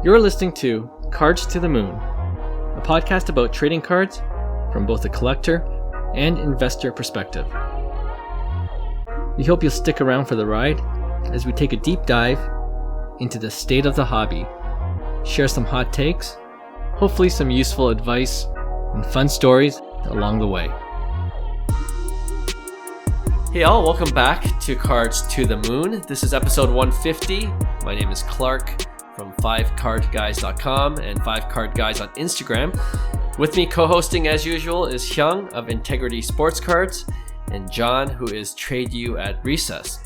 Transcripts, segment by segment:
You're listening to Cards to the Moon, a podcast about trading cards from both a collector and investor perspective. We hope you'll stick around for the ride as we take a deep dive into the state of the hobby, share some hot takes, hopefully some useful advice, and fun stories along the way. Hey all, welcome back to Cards to the Moon. This is episode 150. My name is Clark from 5cardguys.com and 5cardguys on Instagram. With me co-hosting as usual is Hyung of Integrity Sports Cards and John, who is Trade You at Recess.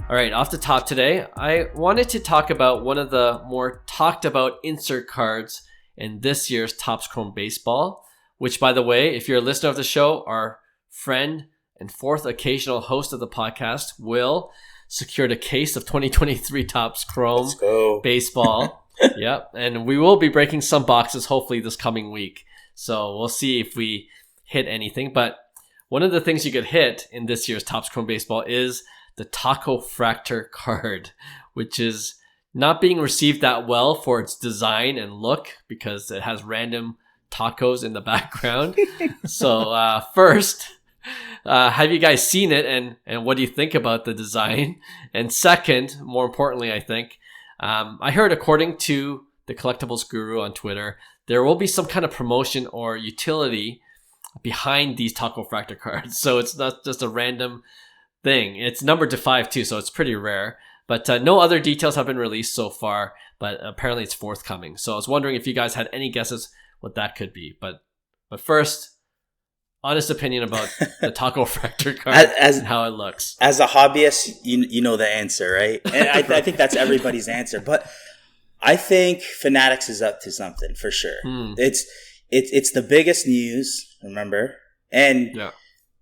All right, off the top today, I wanted to talk about one of the more talked about insert cards in this year's Topps Chrome Baseball, which, by the way, if you're a listener of the show, our friend and fourth occasional host of the podcast, Will, secured a case of 2023 Topps Chrome Baseball. Yep, and we will be breaking some boxes hopefully this coming week. So we'll see if we hit anything. But one of the things you could hit in this year's Topps Chrome Baseball is the Tacofractor card, which is not being received that well for its design and look because it has random tacos in the background. So first, have you guys seen it and what do you think about the design? And second, more importantly, I think, I heard according to the Collectibles Guru on Twitter, there will be some kind of promotion or utility behind these Tacofractor cards. So it's not just a random thing. It's numbered to 5 too, so it's pretty rare. But no other details have been released so far, but apparently it's forthcoming. So I was wondering if you guys had any guesses what that could be. But first, honest opinion about the Tacofractor card and how it looks. As a hobbyist, you know the answer, right? And I think that's everybody's answer. But I think Fanatics is up to something for sure. It's the biggest news, remember? And yeah.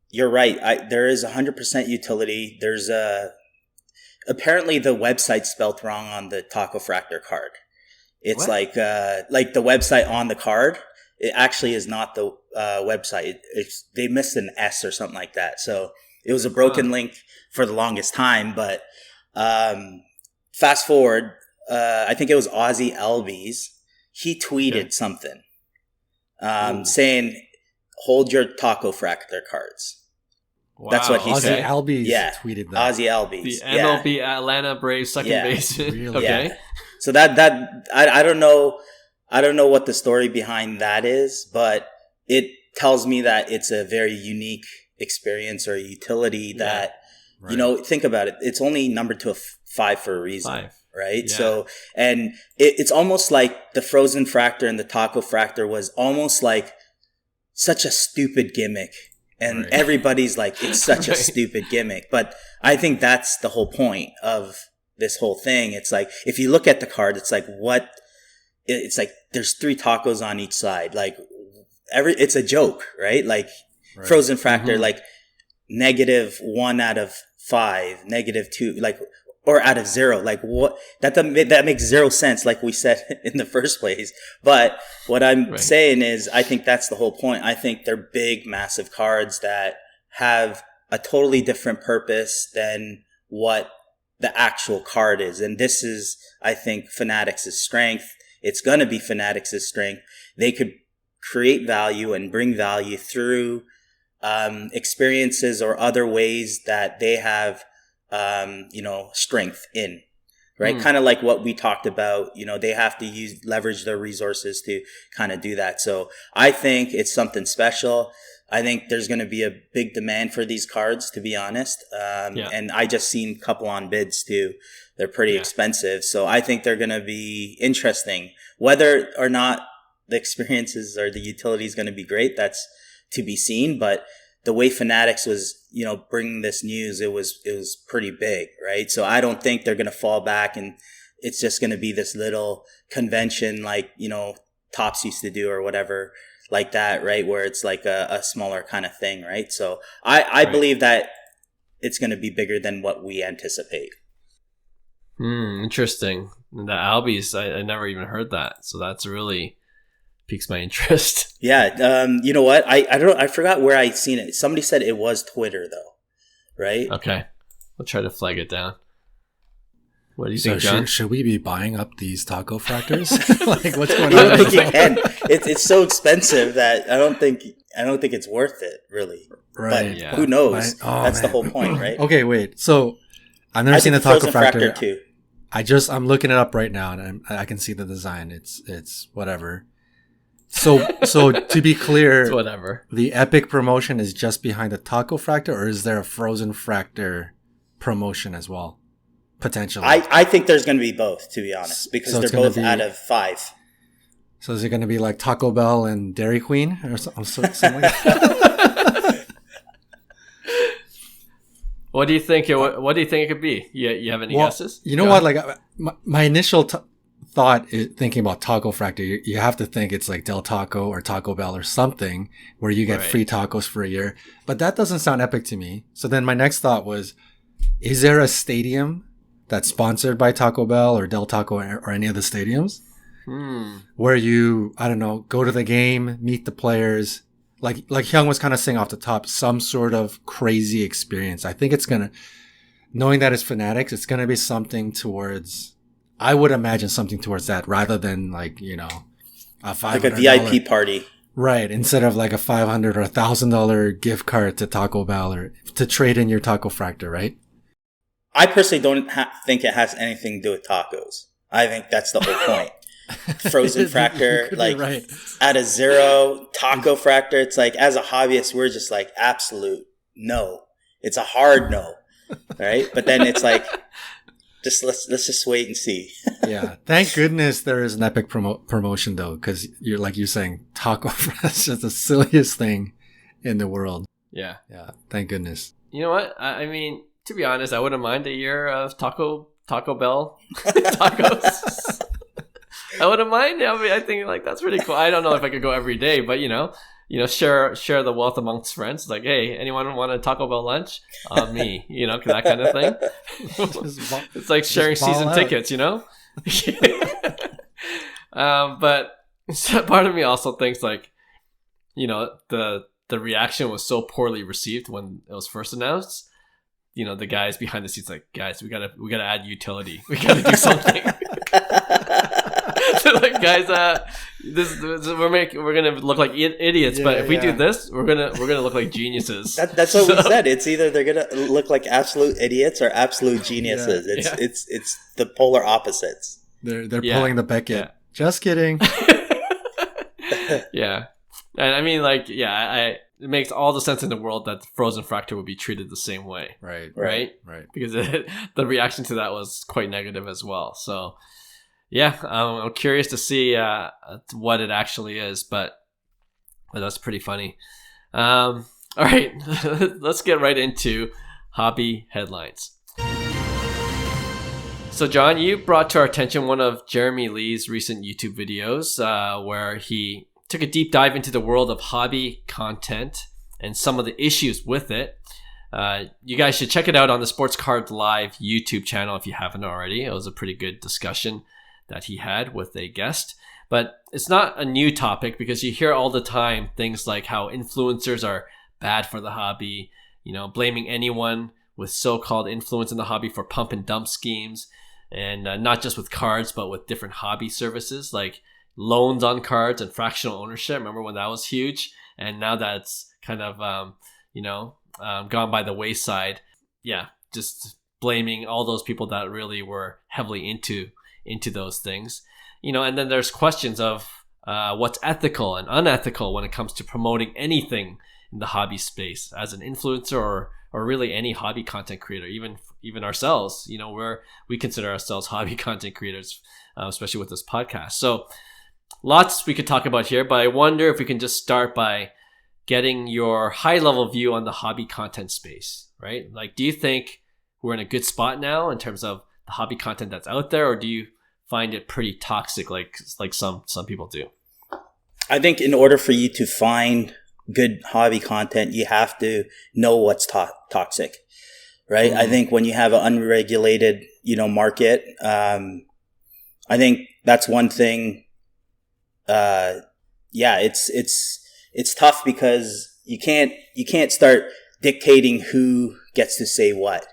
You're right. There is 100% utility. There's apparently the website spelled wrong on the Tacofractor card. It's like the website on the card. It actually is not the website. They missed an S or something like that. So it was a broken link for the longest time. But fast forward, I think it was Ozzy Albies. He tweeted something saying, "Hold your Tacofractor cards." Wow. That's what he said. Ozzy Albies tweeted that. Ozzy Albies. The MLB Atlanta Braves second baseman. Really? Okay. Yeah. So that I don't know. I don't know what the story behind that is, but it tells me that it's a very unique experience or utility that, think about it. It's only numbered to a 5 for a reason, right? Yeah. So, and it's almost like the Frozen Fractor and the Tacofractor was almost like such a stupid gimmick. And everybody's like, it's such a stupid gimmick. But I think that's the whole point of this whole thing. It's like, if you look at the card, it's like, it's like there's 3 tacos on each side. Like it's a joke, right? Like Frozen Fractor, like -1 out of 5, -2, like, or out of 0. Like what? That makes 0 sense, like we said in the first place. But what I'm saying is, I think that's the whole point. I think they're big, massive cards that have a totally different purpose than what the actual card is. And this is, I think, Fanatics' strength. It's going to be Fanatics' strength. They could create value and bring value through experiences or other ways that they have, strength in, right? Kind of like what we talked about, they have to leverage their resources to kind of do that. So I think it's something special. I think there's going to be a big demand for these cards, to be honest. And I just seen a couple on bids too. They're pretty expensive. So I think they're going to be interesting. Whether or not the experiences or the utility is going to be great, that's to be seen. But the way Fanatics was, bringing this news, it was pretty big, right? So I don't think they're going to fall back and it's just going to be this little convention like, Topps used to do or whatever like that, right? Where it's like a smaller kind of thing, right? So I believe that it's going to be bigger than what we anticipate. Interesting. The Albies, I never even heard that. So that's really piques my interest. Yeah. You know what? I forgot where I seen it. Somebody said it was Twitter though, right? Okay. We'll try to flag it down. What do you So think, John? should we be buying up these Tacofractors? Like, what's going I don't on? think you can. It's so expensive that I don't think it's worth it, really. Right. But Yeah. who knows? Oh, That's the man. whole point, right? Okay, wait. So I've never I seen a think the Frozen Fractor Tacofractor. too. I'm looking it up right now, and I can see the design. It's whatever. So to be clear, It's whatever. the Epic promotion is just behind the Tacofractor, or is there a Frozen Fractor promotion as well? Potentially. I think there's going to be both, to be honest, because So it's they're gonna both be- out of 5. So is it going to be like Taco Bell and Dairy Queen or something like that? What do you think? What do you think it could be? You have any guesses? You know John? what? Like my initial thought is thinking about Tacofractor. You have to think it's like Del Taco or Taco Bell or something where you get Right. free tacos for a year. But that doesn't sound epic to me. So then my next thought was, is there a stadium that's sponsored by Taco Bell or Del Taco or any of the stadiums where you, I don't know, go to the game, meet the players, like Hyung was kind of saying off the top, some sort of crazy experience. I think it's going to, knowing that it's Fanatics, it's going to be something towards, I would imagine something towards that rather than like, you know, a $500. Like a VIP party. Right. Instead of like a $500 or $1,000 gift card to Taco Bell or to trade in your Tacofractor, right? I personally don't think it has anything to do with tacos. I think that's the whole point. Frozen Fractor, Could be like right. at a 0, Tacofractor, it's like as a hobbyist, we're just like absolute no. It's a hard no, right? But then it's like, let's just wait and see. Yeah. Thank goodness there is an Epic promotion though, because you're saying Taco is just the silliest thing in the world. Yeah. Yeah. Thank goodness. You know what? I mean, to be honest, I wouldn't mind a year of Taco Bell tacos. I wouldn't mind. I mean, I think like that's pretty cool. I don't know if I could go every day, but share the wealth amongst friends. Like, hey, anyone want a Taco Bell lunch? That kind of thing. It's like sharing season tickets, but part of me also thinks like, the reaction was so poorly received when it was first announced. The guys behind the scenes like, guys, we gotta add utility. We gotta do something. So like, guys, we're gonna look like idiots, but if we do this, we're gonna look like geniuses. That's what we said. It's either they're gonna look like absolute idiots or absolute geniuses. It's the polar opposites. They're pulling the Beckett. Yeah. Just kidding. Yeah, and I mean, like, it makes all the sense in the world that the Frozen Fractor would be treated the same way. Right. Because the reaction to that was quite negative as well. So. Yeah, I'm curious to see what it actually is, but that's pretty funny. All right, let's get right into hobby headlines. So, John, you brought to our attention one of Jeremy Lee's recent YouTube videos where he took a deep dive into the world of hobby content and some of the issues with it. You guys should check it out on the Sports Card Live YouTube channel if you haven't already. It was a pretty good discussion that he had with a guest, but it's not a new topic because you hear all the time things like how influencers are bad for the hobby, blaming anyone with so-called influence in the hobby for pump and dump schemes, and not just with cards, but with different hobby services like loans on cards and fractional ownership. Remember when that was huge? And now that's kind of, gone by the wayside. Yeah, just blaming all those people that really were heavily into those things, and then there's questions of what's ethical and unethical when it comes to promoting anything in the hobby space as an influencer or really any hobby content creator, even ourselves, we consider ourselves hobby content creators, especially with this podcast. So lots we could talk about here, but I wonder if we can just start by getting your high level view on the hobby content space, right? Like, do you think we're in a good spot now in terms of the hobby content that's out there, or do you find it pretty toxic like some people do? I think in order for you to find good hobby content, you have to know what's toxic, right? I think when you have an unregulated, market, I think that's one thing. It's tough because you can't start dictating who gets to say what.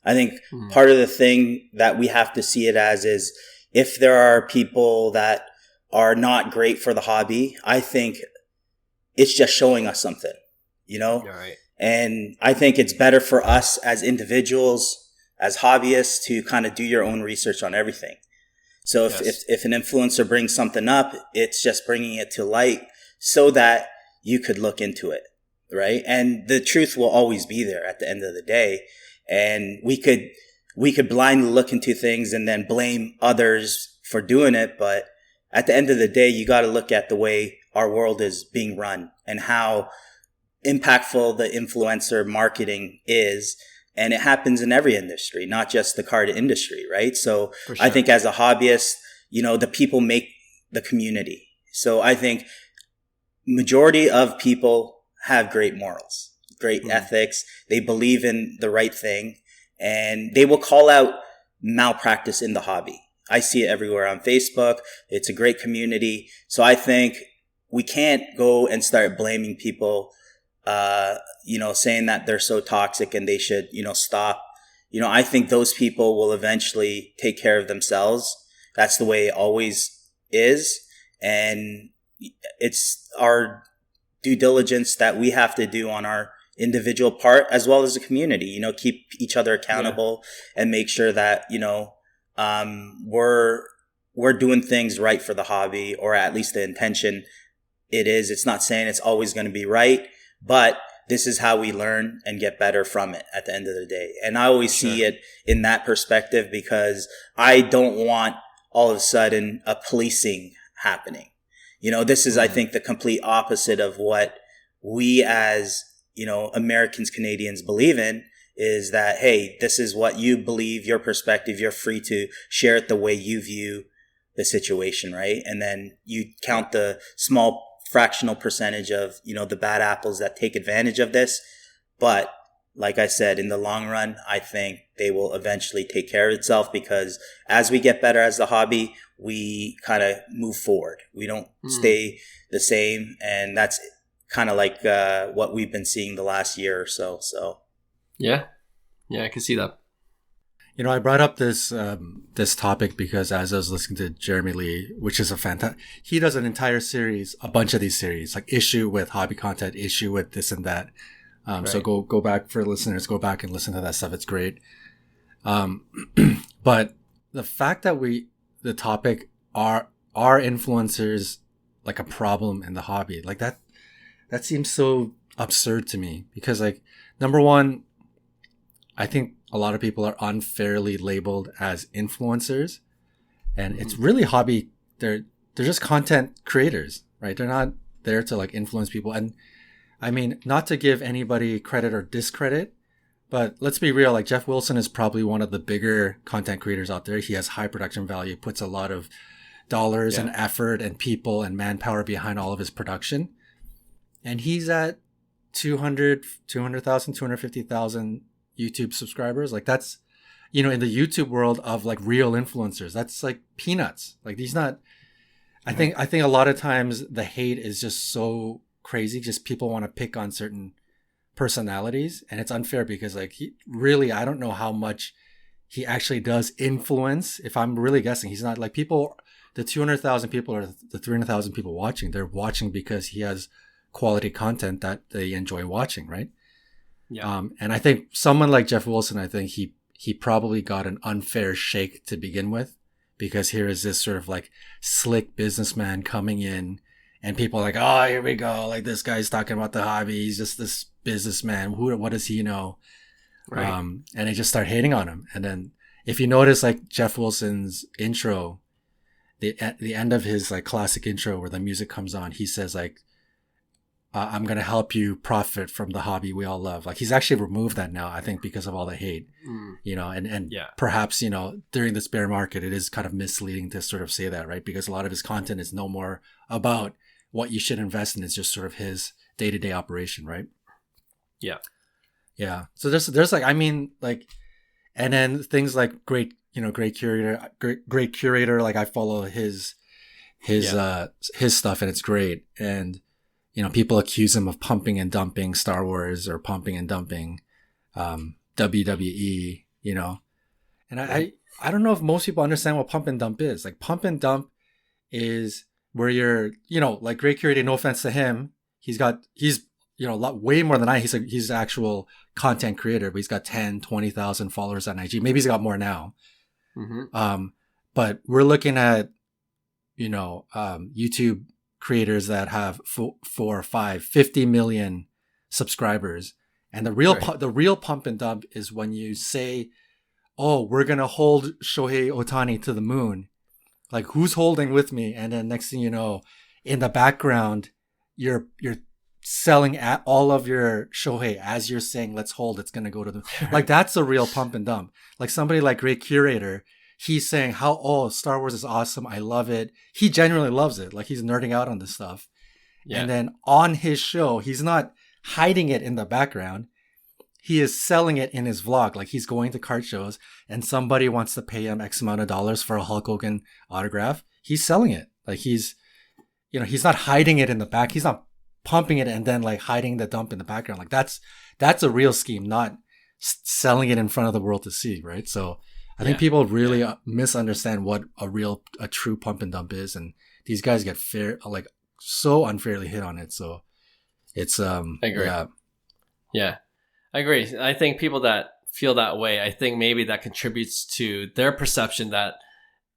I think part of the thing that we have to see it as is if there are people that are not great for the hobby, I think it's just showing us something, you know? All right. And I think it's better for us as individuals, as hobbyists, to kind of do your own research on everything. So if an influencer brings something up, it's just bringing it to light so that you could look into it, right? And the truth will always be there at the end of the day. And we could blindly look into things and then blame others for doing it. But at the end of the day, you got to look at the way our world is being run and how impactful the influencer marketing is. And it happens in every industry, not just the card industry, right? So sure. I think as a hobbyist, you know, the people make the community. So I think majority of people have great morals, great ethics. They believe in the right thing and they will call out malpractice in the hobby. I see it everywhere on Facebook. It's a great community. So I think we can't go and start blaming people, you know, saying that they're so toxic and they should, you know, stop. You know, I think those people will eventually take care of themselves. That's the way it always is. And it's our due diligence that we have to do on our individual part as well as the community, you know, keep each other accountable and make sure that, you know, we're doing things right for the hobby, or at least the intention it is. It's not saying it's always going to be right, but this is how we learn and get better from it at the end of the day. And I always see it in that perspective because I don't want all of a sudden a policing happening. You know, this is, I think, the complete opposite of what we as, you know, Americans, Canadians believe in, is that, hey, this is what you believe, your perspective, you're free to share it the way you view the situation, right? And then you count the small fractional percentage of, you know, the bad apples that take advantage of this. But like I said, in the long run, I think they will eventually take care of itself because as we get better as the hobby, we kind of move forward. We don't stay the same. And that's kind of like what we've been seeing the last year or so. So, yeah, I can see that. You know, I brought up this this topic because as I was listening to Jeremy Lee, which is a fantastic, he does an entire series, a bunch of these series, like issue with hobby content, issue with this and that. So go back for listeners, go back and listen to that stuff. It's great. But the fact that the topic are influencers like a problem in the hobby, like that seems so absurd to me because, like, number one, I think a lot of people are unfairly labeled as influencers, and it's really hobby. They're just content creators, right? They're not there to like influence people. And I mean, not to give anybody credit or discredit, but let's be real. Like Jeff Wilson is probably one of the bigger content creators out there. He has high production value, puts a lot of dollars and effort and people and manpower behind all of his production. And he's at 200,000, 250,000 YouTube subscribers. Like that's, you know, in the YouTube world of like real influencers, that's like peanuts. Like he's not, I think a lot of times the hate is just so crazy. Just people want to pick on certain personalities, and it's unfair because like I don't know how much he actually does influence. If I'm really guessing, he's not like people, the 200,000 people or the 300,000 people watching, they're watching because he has quality content that they enjoy watching, right? Yeah. And I think someone like Jeff Wilson, I think he probably got an unfair shake to begin with, because here is this sort of like slick businessman coming in and people are like, oh, here we go. Like this guy's talking about the hobby. He's just this businessman. What does he know? Right. And they just start hating on him. And then if you notice like Jeff Wilson's intro, at the end of his like classic intro where the music comes on, he says like, I'm going to help you profit from the hobby we all love. Like he's actually removed that now, I think, because of all the hate, you know, and perhaps, you know, during this bear market, it is kind of misleading to sort of say that, right? Because a lot of his content is no more about what you should invest in. It's just sort of his day-to-day operation, right? Yeah. Yeah. So there's like, I mean, like, and then things like great curator. Like I follow his stuff and it's great. And, you know, people accuse him of pumping and dumping Star Wars or pumping and dumping WWE. you know. And I don't know if most people understand what pump and dump is. Like pump and dump is where you're, you know, like Great Curator, no offense to him, he's you know, a lot way more than he's an actual content creator, but he's got 10, 20,000 followers on IG. Maybe he's got more now. But we're looking at, you know, YouTube creators that have 4, 5, 50 million subscribers. And the real pump and dump is when you say, oh, we're going to hold Shohei Ohtani to the moon. Like, who's holding with me? And then next thing you know, in the background, you're selling at all of your Shohei as you're saying, let's hold, it's going to go to the, like, that's a real pump and dump. Like somebody like Great Curator, he's saying Star Wars is awesome. I love it. He genuinely loves it. Like he's nerding out on this stuff. Yeah. And then on his show, he's not hiding it in the background. He is selling it in his vlog. Like he's going to card shows and somebody wants to pay him X amount of dollars for a Hulk Hogan autograph. He's selling it. Like he's not hiding it in the back. He's not pumping it and then like hiding the dump in the background. Like that's a real scheme, not selling it in front of the world to see. Right. So I think people really misunderstand what a true pump and dump is. And these guys get so unfairly hit on it. So it's, I agree. Yeah. I agree. I think people that feel that way, I think maybe that contributes to their perception that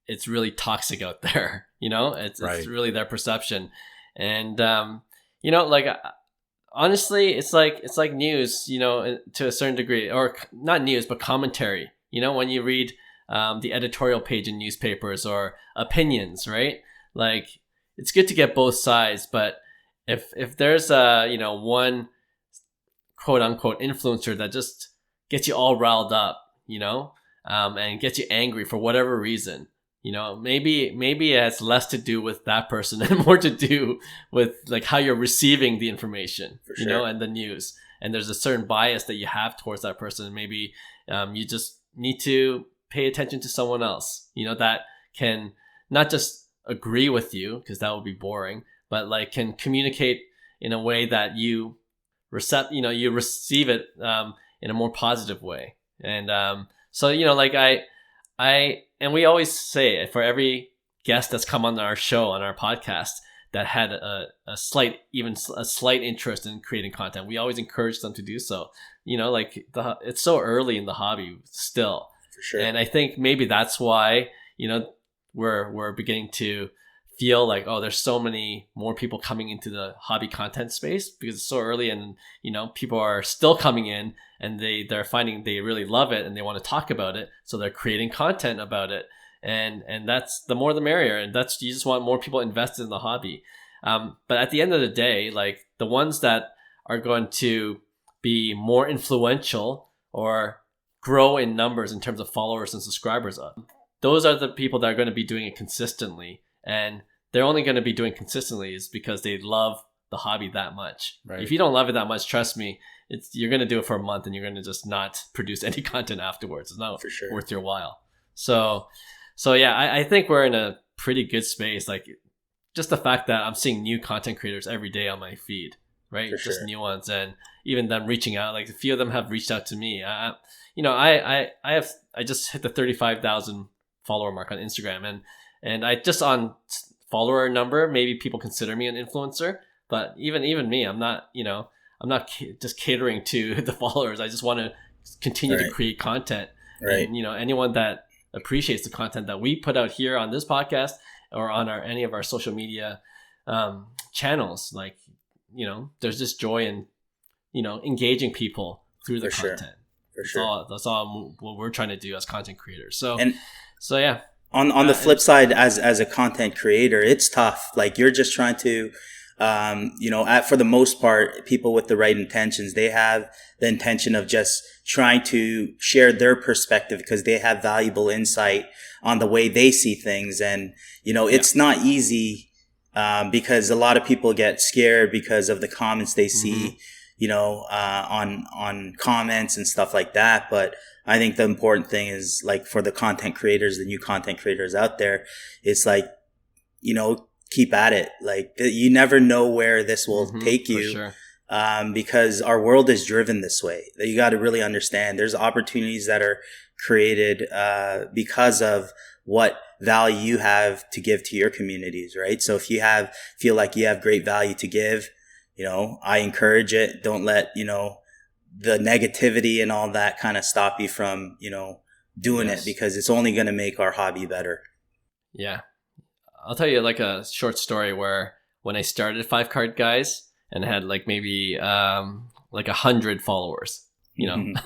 it's really toxic out there. You know, it's really their perception. And, you know, like, honestly, it's like news, you know, to a certain degree, or not news, but commentary. You know, when you read the editorial page in newspapers or opinions, right? Like, it's good to get both sides, but if there's one quote unquote influencer that just gets you all riled up, you know, and gets you angry for whatever reason, you know, maybe it has less to do with that person and more to do with like how you're receiving the information, you know, and the news. And there's a certain bias that you have towards that person. Maybe you just need to pay attention to someone else, you know, that can not just agree with you, because that would be boring, but like can communicate in a way that you receive it in a more positive way. And so, you know, like and we always say for every guest that's come on our show, on our podcast, that had a slight interest in creating content, we always encourage them to do so. You know, like it's so early in the hobby still. For sure. And I think maybe that's why, you know, we're beginning to feel like, oh, there's so many more people coming into the hobby content space because it's so early, and, you know, people are still coming in and they're finding they really love it and they want to talk about it. So they're creating content about it. And that's the more the merrier. And you just want more people invested in the hobby. But at the end of the day, like the ones that are going to be more influential or grow in numbers in terms of followers and subscribers, those are the people that are going to be doing it consistently. And they're only going to be doing consistently is because they love the hobby that much. Right. If you don't love it that much, trust me, you're going to do it for a month and you're going to just not produce any content afterwards. It's not worth your while. So yeah, I think we're in a pretty good space. Like just the fact that I'm seeing new content creators every day on my feed, right? Just new ones, and even them reaching out. Like a few of them have reached out to me. I just hit the 35,000 follower mark on Instagram, and I just on follower number, maybe people consider me an influencer, but even me, I'm not just catering to the followers. I just want to continue to create content. Right. And, you know, anyone that appreciates the content that we put out here on this podcast or on any of our social media channels, like, you know, there's just joy in, you know, engaging people through the content. For sure. That's all what we're trying to do as content creators. So yeah. On the flip side, as a content creator, it's tough. Like you're just trying to, for the most part, people with the right intentions, they have the intention of just trying to share their perspective because they have valuable insight on the way they see things. And, you know, it's not easy, because a lot of people get scared because of the comments they see, you know, on comments and stuff like that. But I think the important thing is, like, for the content creators, the new content creators out there, it's like, you know, keep at it. Like, you never know where this will take you, because our world is driven this way. You got to really understand there's opportunities that are created because of what value you have to give to your communities, right? So if you feel like you have great value to give, I encourage it. Don't let, the negativity and all that kind of stop you from, doing it, because it's only going to make our hobby better. Yeah. I'll tell you like a short story where when I started 5 Card Guys and had like maybe like 100 followers,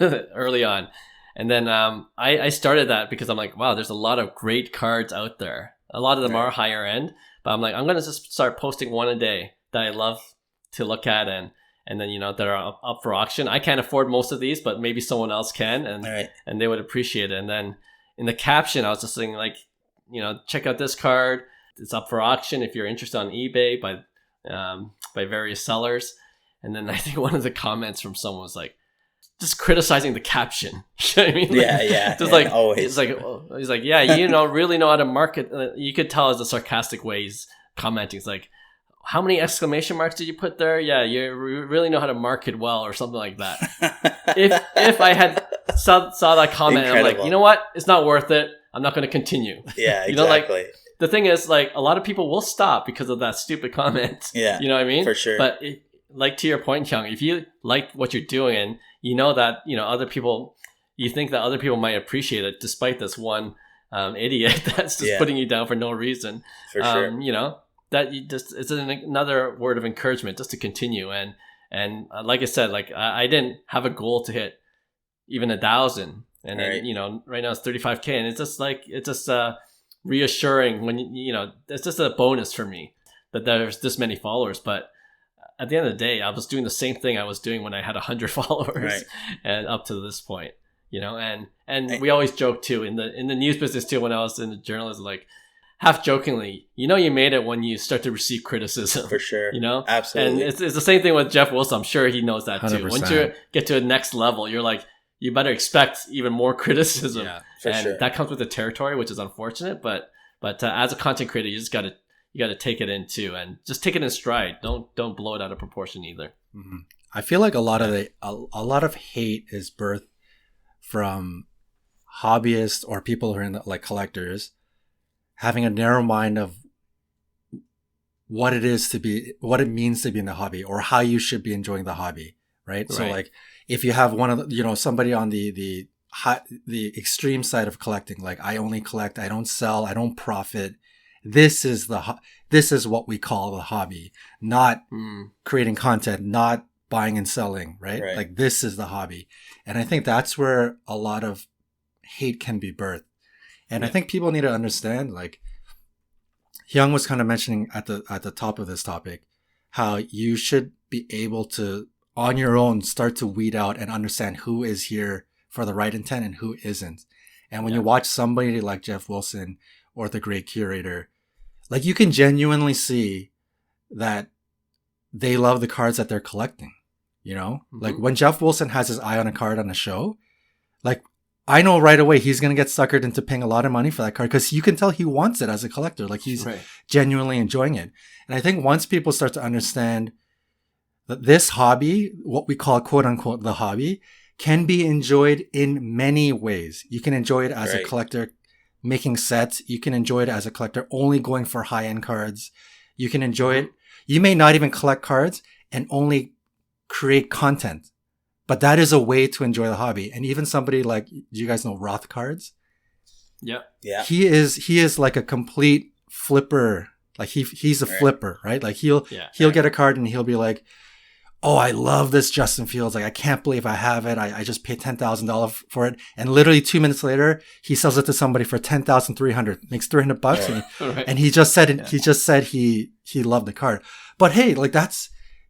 early on. And then I started that because I'm like, wow, there's a lot of great cards out there. A lot of them are higher end, but I'm like, I'm going to just start posting one a day that I love to look at and then, that are up for auction. I can't afford most of these, but maybe someone else can and they would appreciate it. And then in the caption, I was just saying like, check out this card. It's up for auction if you're interested on eBay by various sellers. And then I think one of the comments from someone was like, just criticizing the caption. You know what I mean? Like, just like always. He's like, yeah, really know how to market. You could tell as the sarcastic way he's commenting. It's like, how many exclamation marks did you put there? Yeah, you really know how to market well, or something like that. if I had saw that comment, I'm like, you know what? It's not worth it. I'm not going to continue. Yeah, exactly. Like, the thing is, like, a lot of people will stop because of that stupid comment. Yeah, you know what I mean? For sure. But like to your point, Hyung, if you like what you're doing and you know that other people, you think that other people might appreciate it, despite this one idiot that's just putting you down for no reason. For sure. That you just, it's another word of encouragement just to continue. And like I said, like I didn't have a goal to hit even 1,000, and then right now it's 35K, and it's just reassuring when it's just a bonus for me that there's this many followers. But at the end of the day, I was doing the same thing I was doing when I had 100 followers, and up to this point, and we always joke too in the news business too. When I was in the journalism, like, half jokingly, you made it when you start to receive criticism. For sure. And Absolutely. it's the same thing with Jeff Wilson. I'm sure he knows that too. 100%. Once you get to a next level, you're like, you better expect even more criticism. Yeah, for sure. That comes with the territory, which is unfortunate. But as a content creator, you just gotta take it in too, and just take it in stride. Don't blow it out of proportion either. Mm-hmm. I feel like a lot of hate is birthed from hobbyists or people who are like collectors having a narrow mind of what it means to be in the hobby, or how you should be enjoying the hobby, right? So like if you have one of the, somebody on the extreme side of collecting, like, I only collect, I don't sell, I don't profit. This is what we call the hobby, not creating content, not buying and selling, right? Like, this is the hobby. And I think that's where a lot of hate can be birthed. And I think people need to understand, like Hyung was kind of mentioning at the top of this topic, how you should be able to, on your own, start to weed out and understand who is here for the right intent and who isn't. And when you watch somebody like Jeff Wilson or the Great Curator, like, you can genuinely see that they love the cards that they're collecting, Like, when Jeff Wilson has his eye on a card on a show, like, I know right away he's going to get suckered into paying a lot of money for that card, because you can tell he wants it as a collector. Like, he's genuinely enjoying it. And I think once people start to understand that this hobby, what we call quote unquote the hobby, can be enjoyed in many ways. You can enjoy it as a collector making sets. You can enjoy it as a collector only going for high-end cards. You can enjoy it. You may not even collect cards and only create content. But that is a way to enjoy the hobby. And even somebody like, do you guys know Roth Cards? Yeah. He is like a complete flipper. Like, he's a flipper, right? Like, he'll get a card and he'll be like, oh, I love this Justin Fields. Like, I can't believe I have it. I just paid $10,000 for it. And literally 2 minutes later, he sells it to somebody for $10,300, makes $300. And he just said he loved the card. But hey, like,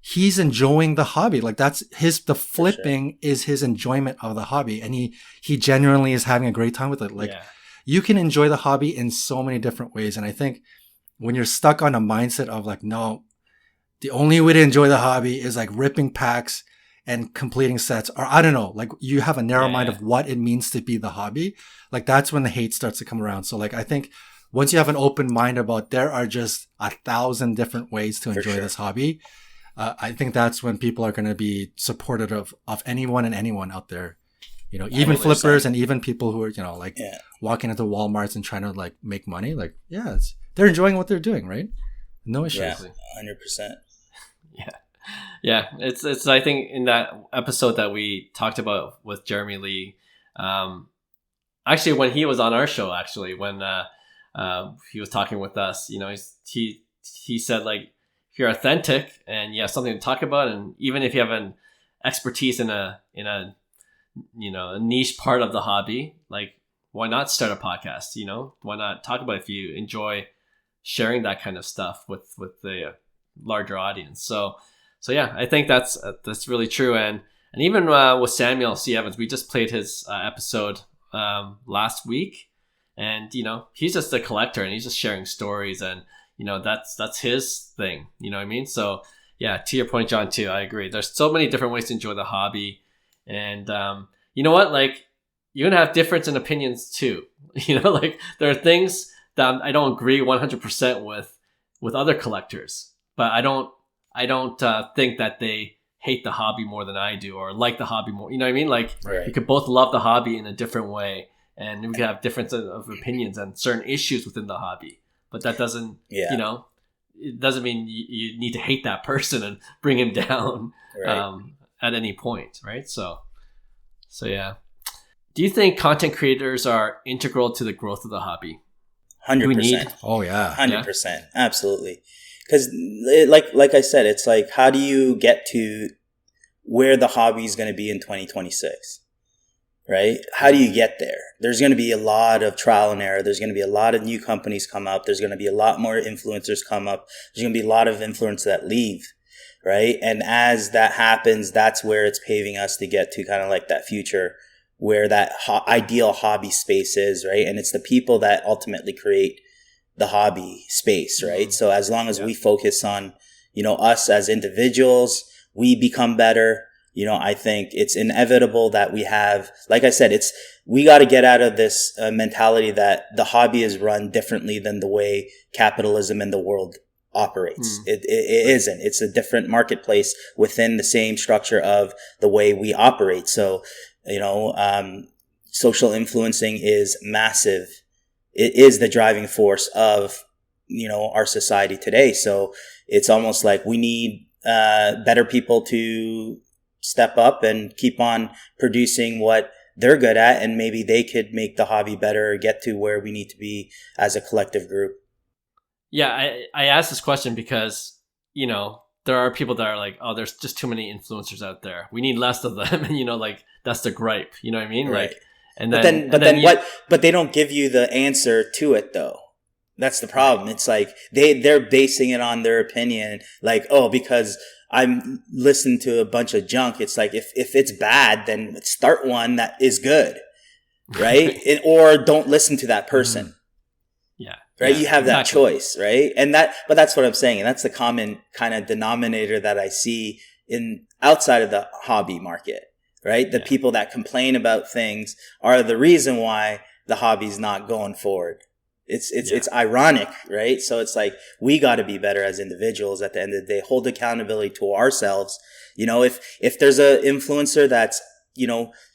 he's enjoying the hobby. Like, the flipping is his enjoyment of the hobby. And he genuinely is having a great time with it. Like, you can enjoy the hobby in so many different ways. And I think when you're stuck on a mindset of like, no, the only way to enjoy the hobby is like ripping packs and completing sets, or I don't know, like, you have a narrow mind of what it means to be the hobby. Like, that's when the hate starts to come around. So like, I think once you have an open mind about there are just 1,000 different ways to enjoy this hobby, I think that's when people are going to be supportive of anyone and anyone out there, even 100%. flippers and even people who are, like walking into Walmarts and trying to like make money. Like, they're enjoying what they're doing, right? No issues. Yeah, 100%. Yeah. It's I think in that episode that we talked about with Jeremy Lee, actually when he was on our show, when he was talking with us, he said, like, if you're authentic and you have something to talk about, and even if you have an expertise in a niche part of the hobby, like, why not start a podcast? Why not talk about it if you enjoy sharing that kind of stuff with the larger audience? So yeah, I think that's really true. And even with Samuel C. Evans, we just played his episode last week, and he's just a collector and he's just sharing stories, and that's his thing. You know what I mean? So yeah, to your point, John, too, I agree. There's so many different ways to enjoy the hobby, and you know what? Like, you're gonna have difference in opinions too. Like, there are things that I don't agree 100% with other collectors, but I don't think that they hate the hobby more than I do, or like the hobby more. You know what I mean? Like, right. We could both love the hobby in a different way, and we could have difference of opinions on certain issues within the hobby. But that doesn't, it doesn't mean you need to hate that person and bring him down at any point, right? So yeah. Do you think content creators are integral to the growth of the hobby? 100%. Oh yeah, 100%. Absolutely. Because, like I said, it's like, how do you get to where the hobby is going to be in 2026? Right? How do you get there? There's going to be a lot of trial and error. There's going to be a lot of new companies come up. There's going to be a lot more influencers come up. There's going to be a lot of influencers that leave. Right? And as that happens, that's where it's paving us to get to kind of like that future where that ideal hobby space is, right? And it's the people that ultimately create the hobby space, right? Mm-hmm. So as long as we focus on, us as individuals, we become better. I think it's inevitable that we have, like I said, we got to get out of this mentality that the hobby is run differently than the way capitalism in the world operates. It isn't. It's a different marketplace within the same structure of the way we operate. So, social influencing is massive. It is the driving force of, our society today. So it's almost like we need better people to step up and keep on producing what they're good at, and maybe they could make the hobby better or get to where we need to be as a collective group. Yeah, I asked this question because, there are people that are like, oh, there's just too many influencers out there. We need less of them. And, like, that's the gripe. You know what I mean? Right. Like, but they don't give you the answer to it, though. That's the problem. It's like they're basing it on their opinion. Like, oh, because I'm listening to a bunch of junk. It's like, if it's bad, then start one that is good. Right. Or don't listen to that person. Yeah. Right. You have that choice. Right. But that's what I'm saying. And that's the common kind of denominator that I see outside of the hobby market. Right. The people that complain about things are the reason why the hobby's not going forward. It's ironic, right? So it's like, we got to be better as individuals at the end of the day, hold accountability to ourselves. If there's a influencer that's,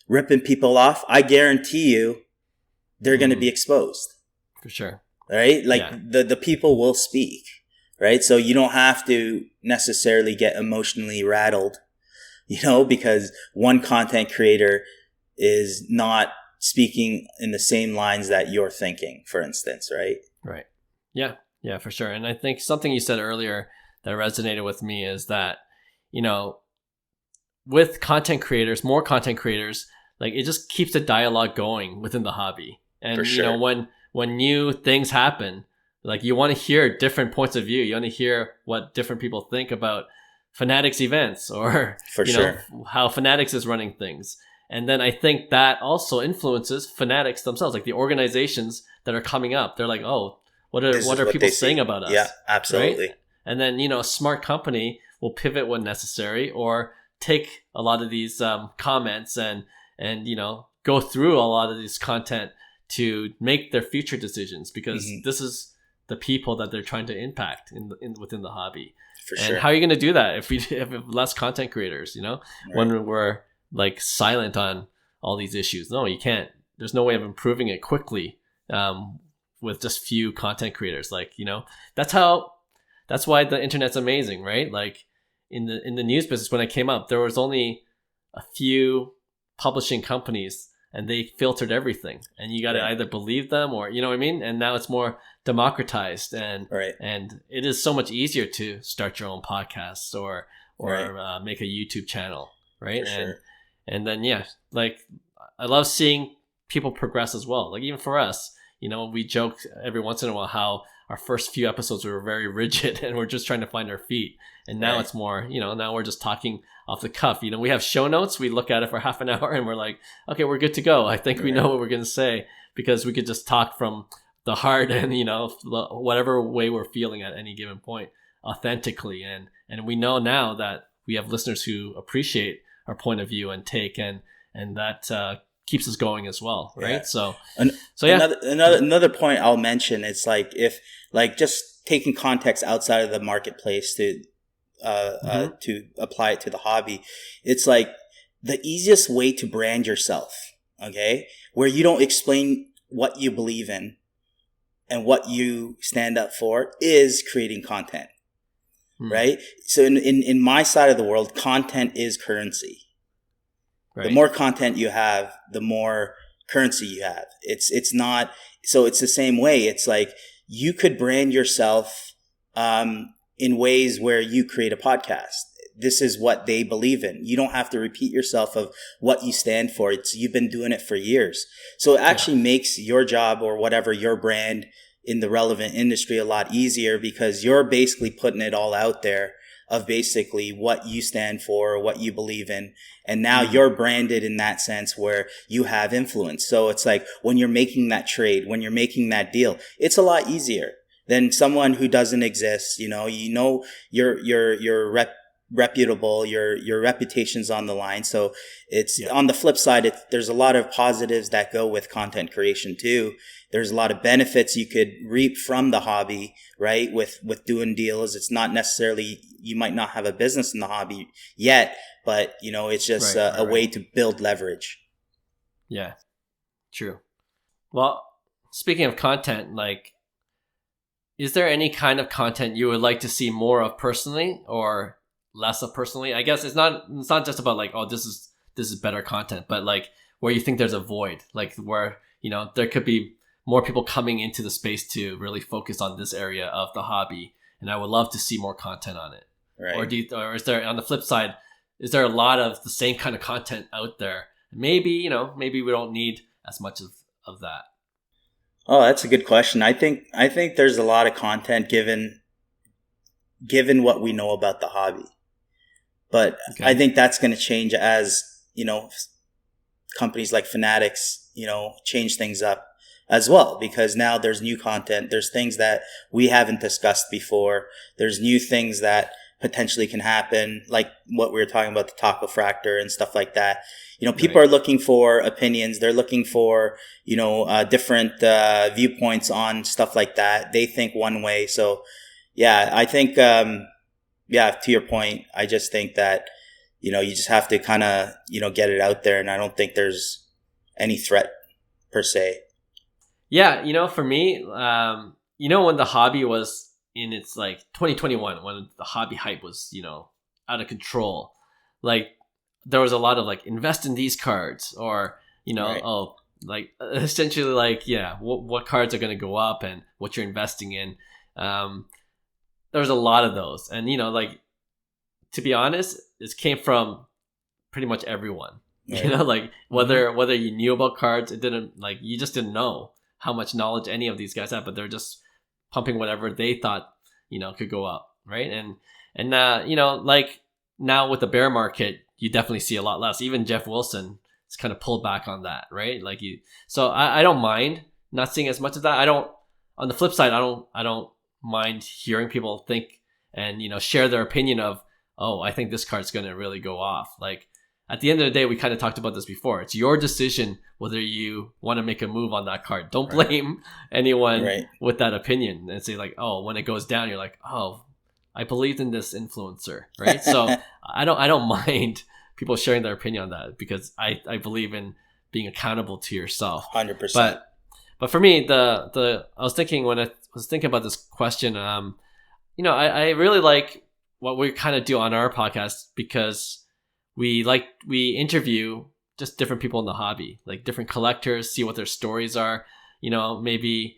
ripping people off, I guarantee you they're going to be exposed. For sure. Right? Like the people will speak, right? So you don't have to necessarily get emotionally rattled, because one content creator is not speaking in the same lines that you're thinking, for instance, right? Right. Yeah. Yeah, for sure. And I think something you said earlier that resonated with me is that, with content creators, more content creators, like, it just keeps the dialogue going within the hobby. And, for sure. When new things happen, like, you want to hear different points of view. You want to hear what different people think about Fanatics events, or, how Fanatics is running things. And then I think that also influences Fanatics themselves, like the organizations that are coming up. They're like, oh, what are people saying about us? Yeah, absolutely. Right? And then, a smart company will pivot when necessary, or take a lot of these comments and go through a lot of this content to make their future decisions, because this is the people that they're trying to impact within the hobby. For sure. And how are you going to do that if we have less content creators, when we're like silent on all these issues. No, you can't. There's no way of improving it quickly with just few content creators. Like, that's why the internet's amazing, right? Like in the news business, when I came up, there was only a few publishing companies, and they filtered everything, and you got to either believe them or, you know what I mean? And now it's more democratized, and it is so much easier to start your own podcast or make a YouTube channel, right? And then, like, I love seeing people progress as well. Like, even for us, we joke every once in a while how our first few episodes were very rigid and we're just trying to find our feet. And now it's more, now we're just talking off the cuff. We have show notes. We look at it for half an hour and we're like, okay, we're good to go. I think we know what we're going to say, because we could just talk from the heart and, whatever way we're feeling at any given point authentically. And we know now that we have listeners who appreciate our point of view and take, and that keeps us going as well, right? Another point I'll mention is like, if like just taking context outside of the marketplace to apply it to the hobby, it's like the easiest way to brand yourself, okay, where you don't explain what you believe in and what you stand up for, is creating content, right? So in my side of the world, content is currency. Right. The more content you have, the more currency you have. It's not, so it's the same way. It's like you could brand yourself in ways where you create a podcast. This is what they believe in. You don't have to repeat yourself of what you stand for. You've been doing it for years. So it actually makes your job or whatever, your brand in the relevant industry, a lot easier, because you're basically putting it all out there of basically what you stand for, what you believe in. And now you're branded in that sense where you have influence. So it's like when you're making that trade, when you're making that deal, it's a lot easier than someone who doesn't exist. You're reputable, your reputation's on the line. So it's on the flip side, there's a lot of positives that go with content creation too. There's a lot of benefits you could reap from the hobby, right? With doing deals. It's not necessarily, you might not have a business in the hobby yet, but it's just a way to build leverage. Yeah, true. Well, speaking of content, like, is there any kind of content you would like to see more of personally or less of personally? I guess it's not just about like, oh, this is better content, but like where you think there's a void, like where, there could be more people coming into the space to really focus on this area of the hobby, and I would love to see more content on it. Right. Or is there, on the flip side, is there a lot of the same kind of content out there? Maybe we don't need as much of that. Oh, that's a good question. I think there's a lot of content given what we know about the hobby, but I think that's going to change as companies like Fanatics change things up as well, because now there's new content. There's things that we haven't discussed before. There's new things that potentially can happen, like what we were talking about, the Tacofractor and stuff like that. People are looking for opinions. They're looking for, different viewpoints on stuff like that. They think one way. So, yeah, I think, to your point, I just think that, you just have to kind of, get it out there. And I don't think there's any threat per se. Yeah, for me, when the hobby was in its like 2021, when the hobby hype was, out of control, like there was a lot of like, invest in these cards, or, essentially like, what cards are going to go up and what you're investing in. There was a lot of those. And, to be honest, this came from pretty much everyone, like whether you knew about cards, it didn't, like, you just didn't know how much knowledge any of these guys have, but they're just pumping whatever they thought, could go up. Right. And like now with the bear market, you definitely see a lot less. Even Jeff Wilson has kind of pulled back on that. Right. Like so I don't mind not seeing as much of that. On the flip side, I don't mind hearing people think and, share their opinion of, oh, I think this card's going to really go off. Like, at the end of the day, we kind of talked about this before. It's your decision whether you want to make a move on that card. Don't blame anyone with that opinion and say like, oh, when it goes down, you're like, oh, I believed in this influencer, right? So I don't mind people sharing their opinion on that, because I believe in being accountable to yourself. 100%. But for me, I was thinking when I was thinking about this question, I really like what we kind of do on our podcast, because we interview just different people in the hobby, like different collectors, see what their stories are. Maybe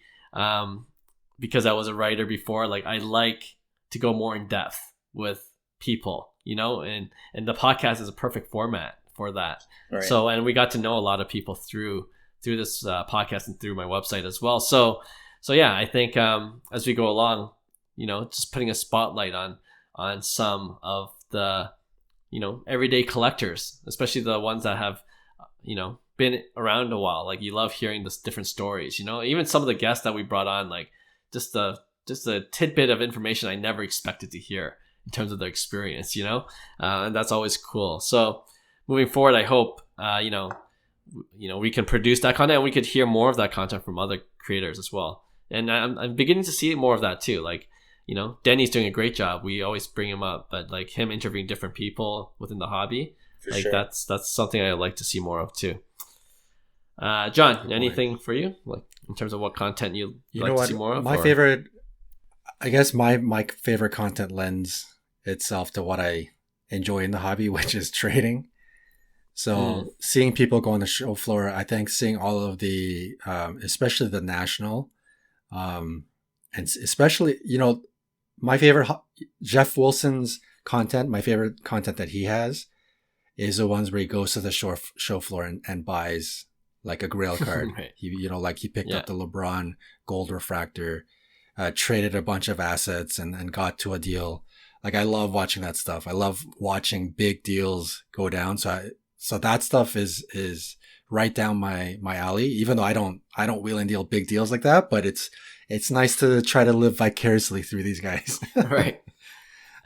because I was a writer before, like I like to go more in depth with people, and the podcast is a perfect format for that. Right. So, and we got to know a lot of people through this podcast and through my website as well. So yeah, I think as we go along, just putting a spotlight on some of the everyday collectors, especially the ones that have been around a while. Like, you love hearing this different stories, even some of the guests that we brought on, like just a tidbit of information I never expected to hear in terms of their experience, and that's always cool. So moving forward, I hope we can produce that content, and we could hear more of that content from other creators as well. And I'm beginning to see more of that too. Like, Denny's doing a great job. We always bring him up, but like him interviewing different people within the hobby, that's something I like to see more of too. John, anything for you, like in terms of what content you like to see more of? Favorite, I guess my favorite content lends itself to what I enjoy in the hobby, which is trading. So seeing people go on the show floor, I think seeing all of the, especially the national, and especially, my favorite, Jeff Wilson's content, my favorite content that he has is the ones where he goes to the show floor and buys like a grail card. Right. He picked up the LeBron Gold Refractor, traded a bunch of assets and got to a deal. Like, I love watching that stuff. I love watching big deals go down. So that stuff is right down my alley, even though I don't wheel and deal big deals like that, but it's nice to try to live vicariously through these guys. Right.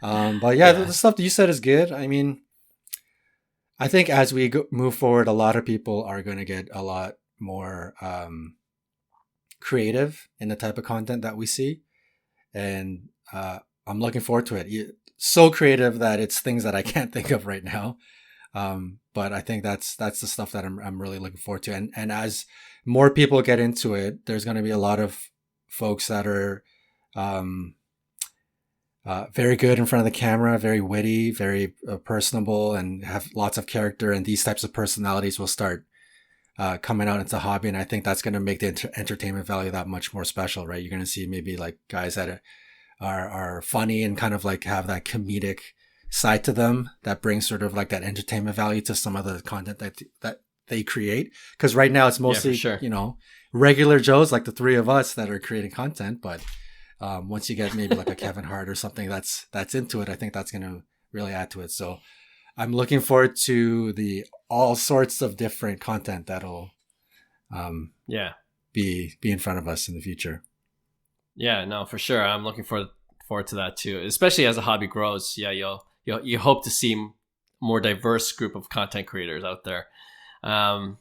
But yeah, the stuff that you said is good. I mean, I think as we move forward, a lot of people are going to get a lot more creative in the type of content that we see. And I'm looking forward to it. So creative that it's things that I can't think of right now. But I think that's the stuff that I'm really looking forward to. And as more people get into it, there's going to be a lot of folks that are very good in front of the camera, very witty, very personable, and have lots of character. And these types of personalities will start coming out into the hobby. And I think that's going to make the entertainment value that much more special, right? You're going to see maybe like guys that are funny and kind of like have that comedic side to them that brings sort of like that entertainment value to some of the content that they create. Because right now it's mostly, regular Joes like the three of us that are creating content. But once you get maybe like a Kevin Hart or something that's into it, I think that's going to really add to it. So I'm looking forward to the all sorts of different content that'll be in front of us in the future. Yeah, no, for sure. I'm looking forward to that too, especially as the hobby grows. Yeah, you hope to see more diverse group of content creators out there. And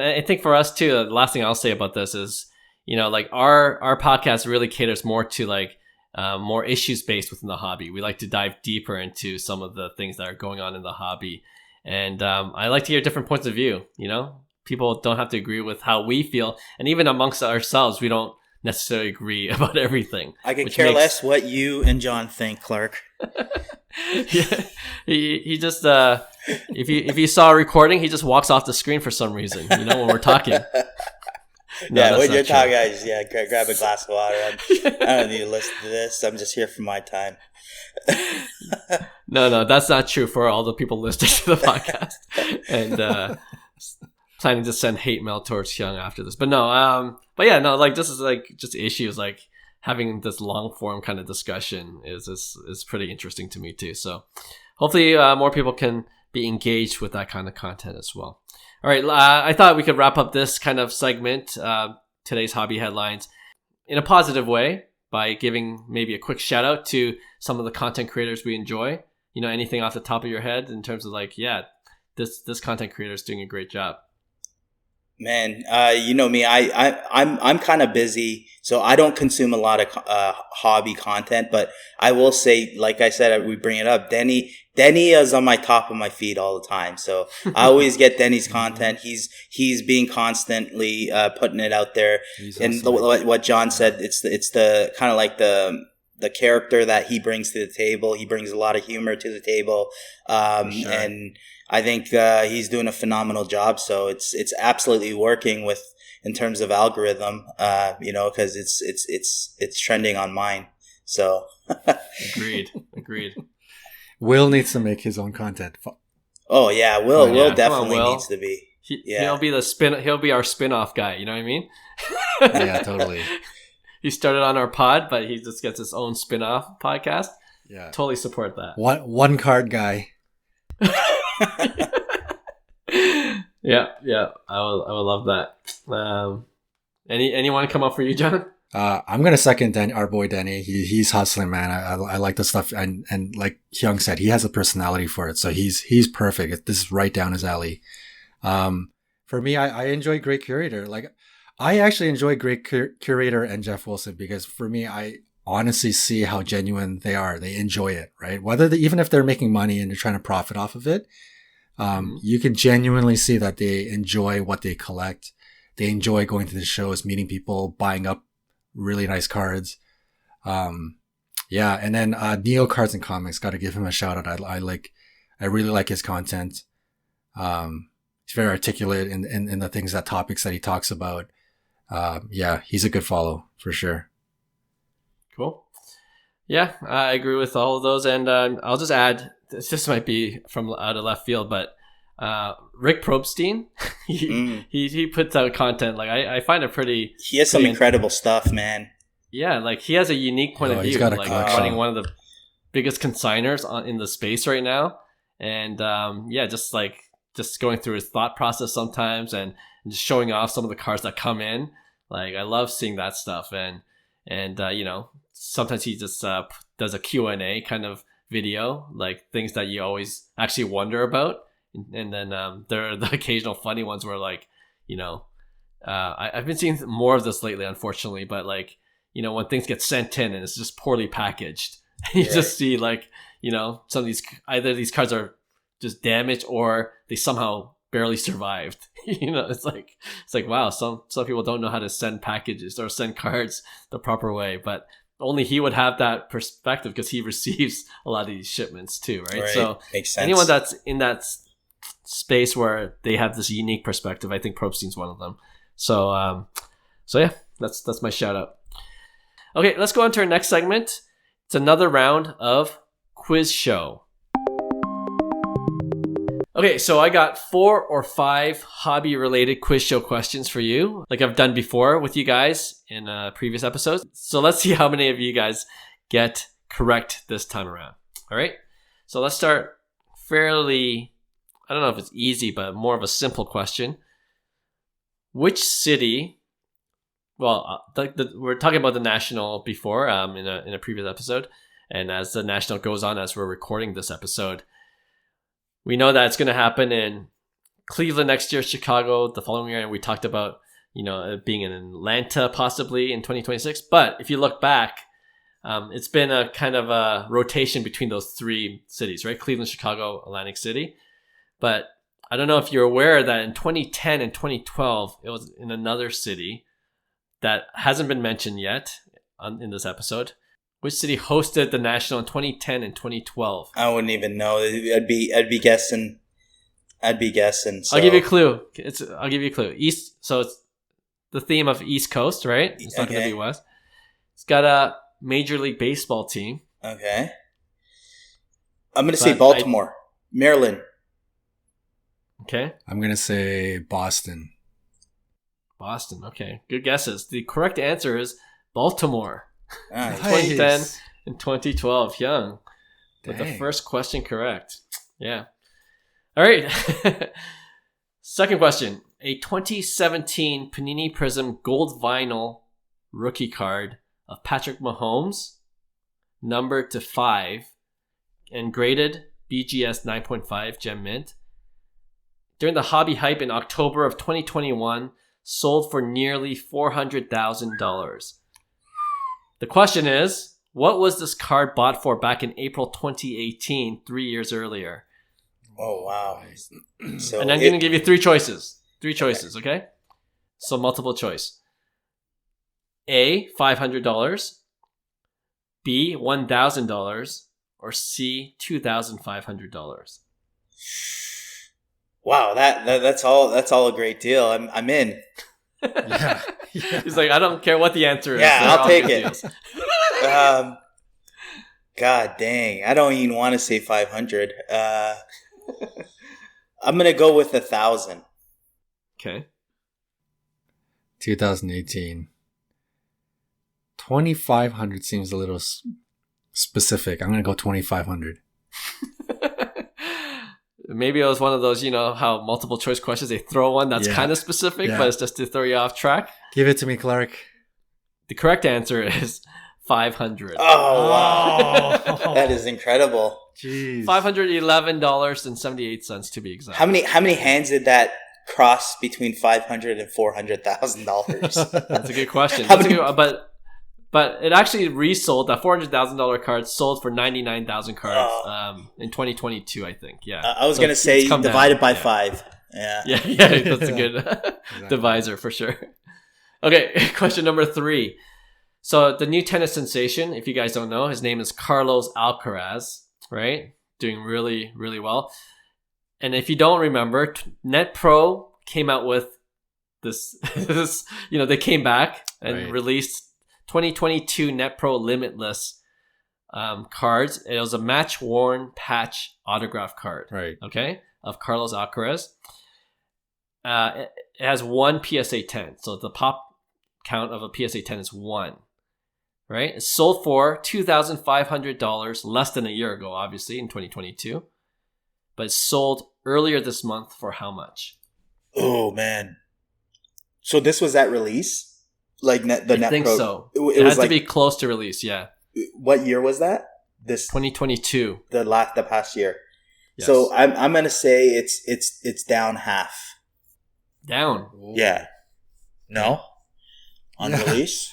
I think for us too, the last thing I'll say about this is, like our podcast really caters more to like more issues based within the hobby. We like to dive deeper into some of the things that are going on in the hobby. And I like to hear different points of view. People don't have to agree with how we feel. And even amongst ourselves, we don't necessarily agree about everything. I could care less what you and John think, Clark. Yeah, he just if you saw a recording, he just walks off the screen for some reason. When we're talking. No, when you're talking, I just grab a glass of water. I don't need to listen to this. I'm just here for my time. No, that's not true for all the people listening to the podcast and planning to send hate mail towards Hyung after this. But no, like this is like just issues like having this long form kind of discussion is pretty interesting to me too. So hopefully more people can be engaged with that kind of content as well. All right, I thought we could wrap up this kind of segment, today's hobby headlines, in a positive way by giving maybe a quick shout out to some of the content creators we enjoy. Anything off the top of your head in terms of like, this content creator is doing a great job. Man, you know me. I'm kind of busy, so I don't consume a lot of hobby content. But I will say, like I said, we bring it up. Denny is on my top of my feed all the time, so I always get Denny's content. He's being constantly putting it out there. And what John said, it's the kind of like the character that he brings to the table. He brings a lot of humor to the table, sure. And I think he's doing a phenomenal job. So it's absolutely working in terms of algorithm, because it's trending on mine. So agreed. Will needs to make his own content. Oh yeah, Will definitely needs to be. He'll be He'll be our spin-off guy. You know what I mean? Yeah, totally. He started on our pod, but he just gets his own spin-off podcast. Yeah, totally support that. One card guy. Yeah, I will love that. Anyone come up for you, John? I'm gonna second our boy Danny. He's hustling, man. I like the stuff, and like Hyung said, he has a personality for it, so he's perfect. This is right down his alley. For me, I enjoy Great Curator. Like, I actually enjoy Great Curator and Jeff Wilson because for me, I honestly see how genuine they are. They enjoy it, right? Even if they're making money and they're trying to profit off of it, you can genuinely see that they enjoy what they collect. They enjoy going to the shows, meeting people, buying up really nice cards. Yeah. And then, Neo Cards and Comics, got to give him a shout out. I really like his content. He's very articulate in the topics that he talks about. Yeah, he's a good follow for sure. Cool. Yeah, I agree with all of those. And I'll just add, this might be from out of left field, but Rick Probstein, he puts out content. Like, I find it pretty... He has some incredible stuff, man. Yeah, like, he has a unique point of view. Like, running one of the biggest consigners in the space right now. And just going through his thought process sometimes and just showing off some of the cards that come in. Like, I love seeing that stuff. And sometimes he just does a Q&A kind of video, like things that you always actually wonder about. And then there are the occasional funny ones where, like, I've been seeing more of this lately, unfortunately, but like, when things get sent in and it's just poorly packaged, you just see, like, some of these cards are just damaged or they somehow barely survived. It's like, wow, some people don't know how to send packages or send cards the proper way, but only he would have that perspective because he receives a lot of these shipments too, right? So makes sense. Anyone that's in that space where they have this unique perspective, I think Probstein's one of them. So yeah, that's my shout out. Okay, let's go on to our next segment. It's another round of quiz show. Okay, so I got 4 or 5 hobby-related quiz show questions for you, like I've done before with you guys in previous episodes. So let's see how many of you guys get correct this time around. All right, so let's start fairly, I don't know if it's easy, but more of a simple question. Which city, well, we're talking about the National before in a previous episode, and as the National goes on, as we're recording this episode, we know that it's going to happen in Cleveland next year, Chicago the following year, and we talked about, it being in Atlanta possibly in 2026. But if you look back, it's been a kind of a rotation between those 3 cities, right? Cleveland, Chicago, Atlantic City. But I don't know if you're aware that in 2010 and 2012, it was in another city that hasn't been mentioned yet in this episode. Which city hosted the National in 2010 and 2012? I wouldn't even know. I'd be guessing. So. I'll give you a clue. I'll give you a clue. East. So it's the theme of East Coast, right? It's not going to be West. It's got a Major League Baseball team. Okay. I'm going to say Baltimore, Maryland. Okay. I'm going to say Boston. Boston. Okay. Good guesses. The correct answer is Baltimore. Nice. 2010 and 2012. Hyung with the first question correct. Yeah. All right. Second question. A 2017 Panini Prism Gold Vinyl rookie card of Patrick Mahomes, numbered to 5 and graded BGS 9.5 Gem Mint, during the hobby hype in October of 2021, sold for nearly $400,000. The question is, what was this card bought for back in April 2018, 3 years earlier? Oh, wow. So and I'm going to give you three choices. Okay? So multiple choice. A, $500. B, $1,000. Or C, $2,500. Wow, that's all a great deal. I'm in. Yeah. He's like, I don't care what the answer is. Yeah, They're I'll all take good it. deals. God dang, I don't even want to say 500. I'm gonna go with 1,000. Okay. 2018. 2,500 seems a little specific. I'm gonna go 2,500. Maybe it was one of those, you know, how multiple choice questions, they throw one that's kind of specific, but it's just to throw you off track. Give it to me, Clark. The correct answer is 500. Oh, wow. That is incredible. Jeez. $511.78 to be exact. How many hands did that cross between $500,000 and $400,000? That's a good question. But it actually resold. That $400,000 card sold for 99,000 cards in 2022, I think. Yeah. I was going to say divided by 5. Yeah. Yeah, that's a good divisor for sure. Okay, question number 3. So the new tennis sensation, if you guys don't know, his name is Carlos Alcaraz, right? Doing really, really well. And if you don't remember, NetPro came out with this, they came back and released 2022 NetPro Limitless cards. It was a match-worn patch autograph card. Right. Okay? Of Carlos Alcaraz. It has 1 PSA 10. So the pop count of a PSA 10 is 1. Right? It sold for $2,500 less than a year ago, obviously, in 2022. But it sold earlier this month for how much? Oh, man. So this was at release? Like the NetPro? I think so. It has to be close to release, yeah. What year was that? This 2022. The past year. Yes. So I'm gonna say it's down half. Down? Yeah. No? On release?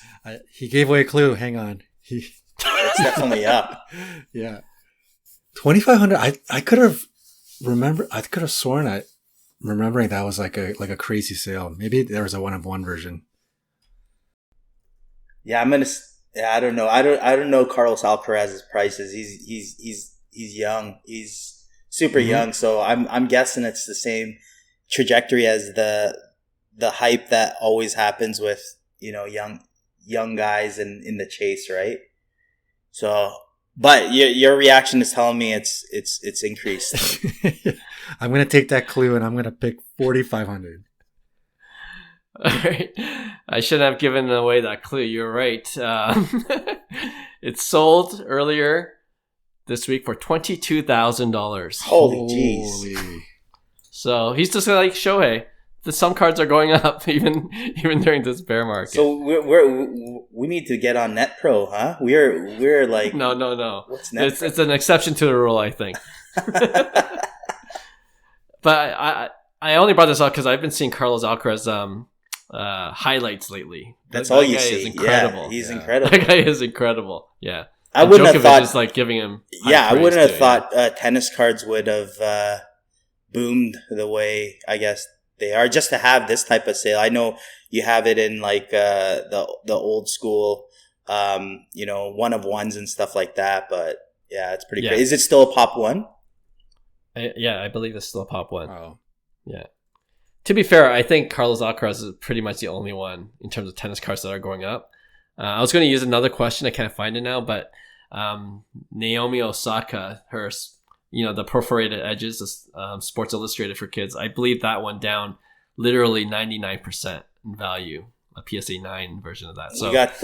He gave away a clue. Hang on. It's definitely up. Yeah. 2,500. I could have sworn remembering that was like a crazy sale. Maybe there was a 1-of-1 version. Yeah, I don't know. I don't know Carlos Alcaraz's prices. He's young. He's super young. So I'm guessing it's the same trajectory as the hype that always happens with, young guys in the chase, right? So, but your reaction is telling me it's increased. I'm gonna take that clue and I'm gonna pick 4,500. All right. I shouldn't have given away that clue. You're right. It sold earlier this week for $22,000. Holy jeez. So he's just like Shohei. Some cards are going up even during this bear market. So we need to get on NetPro, huh? We're like no. What's NetPro? It's an exception to the rule, I think. But I only brought this up because I've been seeing Carlos Alcaraz highlights lately. That's all you see. Is incredible. Yeah, he's incredible. That guy is incredible. Yeah. I wouldn't Djokovic have thought. Is like giving him. I wouldn't have thought tennis cards would have boomed the way I guess they are. Just to have this type of sale, I know you have it in like the old school, 1-of-1s and stuff like that. But yeah, it's pretty crazy. Is it still a pop 1? I believe it's still a pop 1. Oh, yeah. To be fair, I think Carlos Alcaraz is pretty much the only one in terms of tennis cards that are going up. I was going to use another question. I can't find it now, but Naomi Osaka, her, the perforated edges, Sports Illustrated for kids, I believe that went down literally 99% in value, a PSA 9 version of that. So you got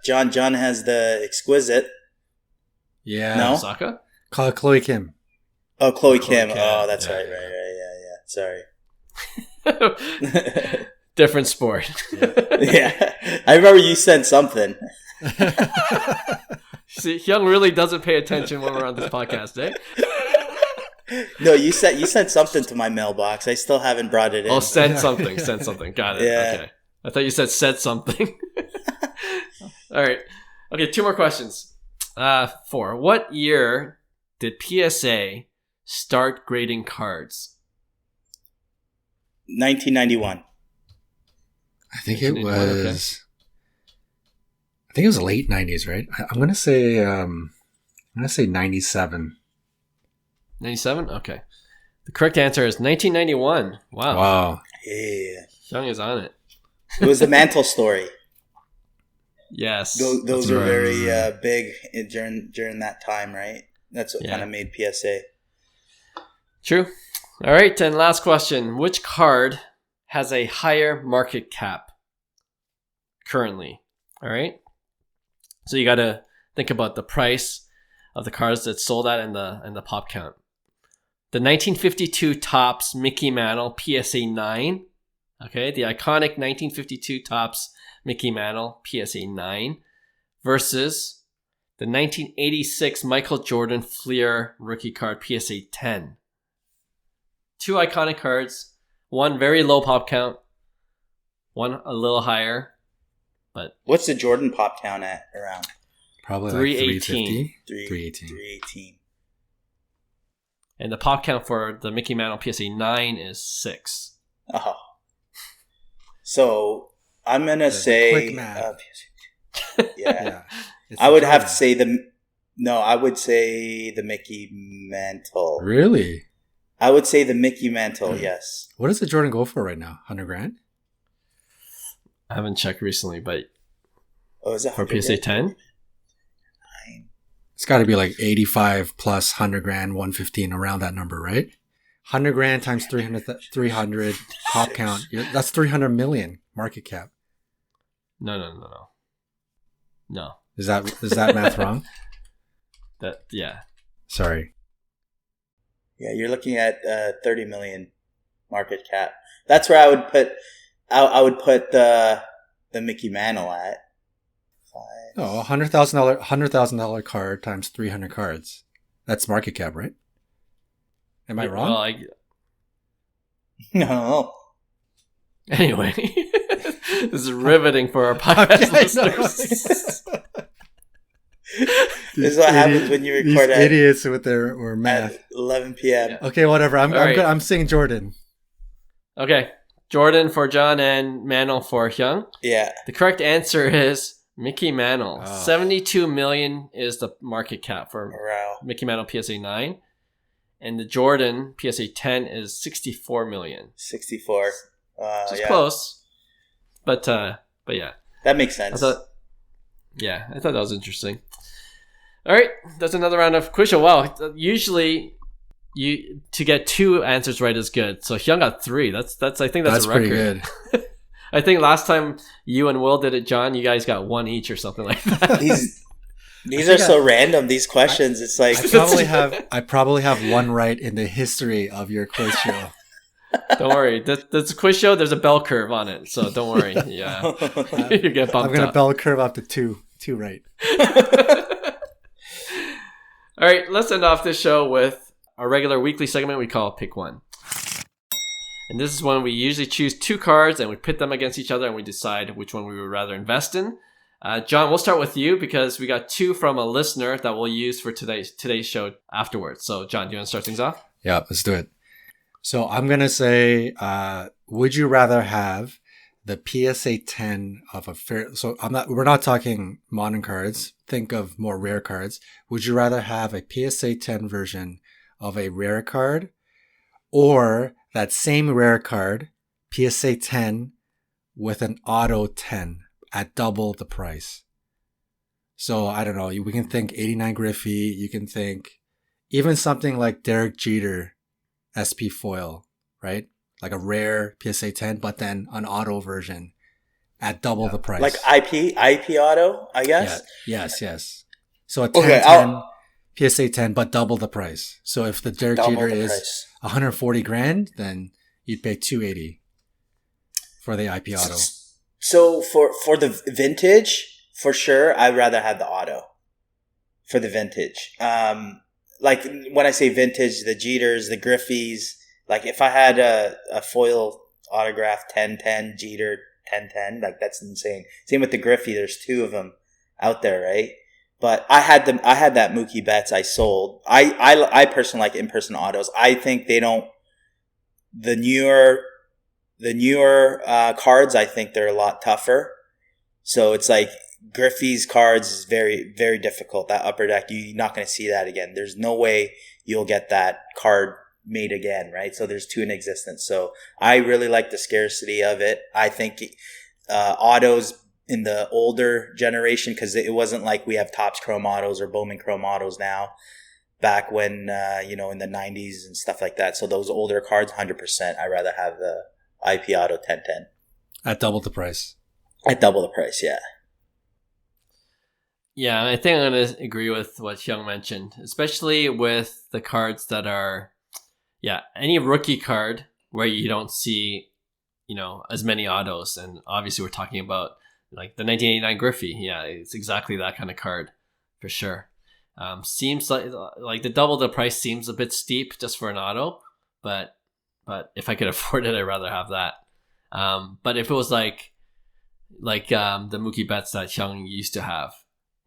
John. John has the exquisite. Yeah. No? Osaka? Chloe Kim. Oh, Chloe Kim. Oh, that's right. Yeah. Sorry. Different sport. Yeah. I remember you said something. See, Hyung really doesn't pay attention when we're on this podcast, eh? No, you sent something to my mailbox. I still haven't brought it in. Oh, send something. Send something. Got it. Yeah. Okay. I thought you said something. All right. Okay, 2 more questions. 4. What year did PSA start grading cards? 1991. I think it was. I think it was late 90s, right? I'm gonna say 97. 97? Okay. The correct answer is 1991. Wow. Yeah. Hyung is on it. It was the Mantle story. Yes. Those were very big during that time, right? That's what kind of made PSA. True. All right, and last question. Which card has a higher market cap currently? All right. So you got to think about the price of the cards that sold at and the pop count. The 1952 Topps Mickey Mantle PSA 9. Okay, the iconic 1952 Topps Mickey Mantle PSA 9 versus the 1986 Michael Jordan Fleer rookie card PSA 10. 2 iconic cards, one very low pop count, one a little higher. But what's the Jordan pop count at around? Probably 318. 318. And the pop count for the Mickey Mantle PSA 9 is 6. Oh. So I'm going to say... Quick math. Yeah. I would have to say I would say the Mickey Mantle. Really? I would say the Mickey Mantle, yes. What does the Jordan go for right now? 100 grand? I haven't checked recently, but is it for PSA 10? It's got to be like 85 plus 100 grand, 115, around that number, right? 100 grand times 300 pop count. That's 300 million market cap. No. Is that math wrong? Yeah. Sorry. Yeah, you're looking at 30 million market cap. That's where I would put the Mickey Mantle at. No, $100,000 card times 300 cards. That's market cap, right? Am I wrong? Well, No. Anyway, this is riveting for our podcast listeners. This is what happens when you record these idiots with their math. At 11 p.m. Yeah. Okay, whatever. I'm right. good. I'm saying Jordan. Okay, Jordan for John and Mantle for Hyung. Yeah. The correct answer is Mickey Mantle. Oh. 72 million is the market cap for Wow. Mickey Mantle PSA 9. And the Jordan PSA 10 is 64 million. 64. Which is close. But yeah. That makes sense. I thought that was interesting. All right, that's another round of quiz show. Wow, usually to get 2 answers right is good. So Hyung got 3. That's I think that's a record. Pretty good. I think last time you and Will did it, John, you guys got 1 each or something like that. These are so random. These questions, it's like I probably have 1 right in the history of your quiz show. Don't worry. That's a quiz show. There's a bell curve on it, so don't worry. Yeah, you get bumped. I'm gonna up. bell curve up to 2 right. All right, let's end off this show with our regular weekly segment we call Pick One. And this is when we usually choose 2 cards and we pit them against each other and we decide which one we would rather invest in. John, we'll start with you because we got 2 from a listener that we'll use for today's show afterwards. So, John, do you want to start things off? Yeah, let's do it. So I'm gonna say, would you rather have the PSA 10 of a fair? So we're not talking modern cards. Think of more rare cards. Would you rather have a PSA 10 version of a rare card, or that same rare card, PSA 10, with an auto 10 at double the price? So I don't know. We can think 89 Griffey. You can think even something like Derek Jeter SP foil, right? Like a rare PSA 10, but then an auto version at double the price. Like IP auto, I guess? Yeah. Yes. So a 10, PSA 10, but double the price. So if the Derek Jeter is 140 grand, then you'd pay 280 for the IP auto. So for the vintage, for sure, I'd rather have the auto for the vintage. like when I say vintage, the Jeters, the Griffies, like if I had a foil autograph 1010 Jeter 1010, like that's insane. Same with the Griffey. There's two of them out there, right? But I had that Mookie Betts I sold. I personally like in-person autos. I think they don't, the newer cards, I think they're a lot tougher. So it's like Griffey's cards is very, very difficult. That upper deck, you're not going to see that again. There's no way you'll get that card made again, right? So there's two in existence. So I really like the scarcity of it. I think autos in the older generation, because it wasn't like we have Topps Chrome autos or Bowman Chrome autos now, back when, in the 90s and stuff like that. So those older cards, 100%, I'd rather have the IP Auto 1010. At double the price. At double the price, yeah. Yeah, I think I'm going to agree with what Hyung mentioned, especially with the cards that are, any rookie card where you don't see, as many autos. And obviously we're talking about like the 1989 Griffey. Yeah, it's exactly that kind of card for sure. Seems like the double the price seems a bit steep just for an auto, but if I could afford it, I'd rather have that. But if it was like the Mookie Betts that Hyung used to have,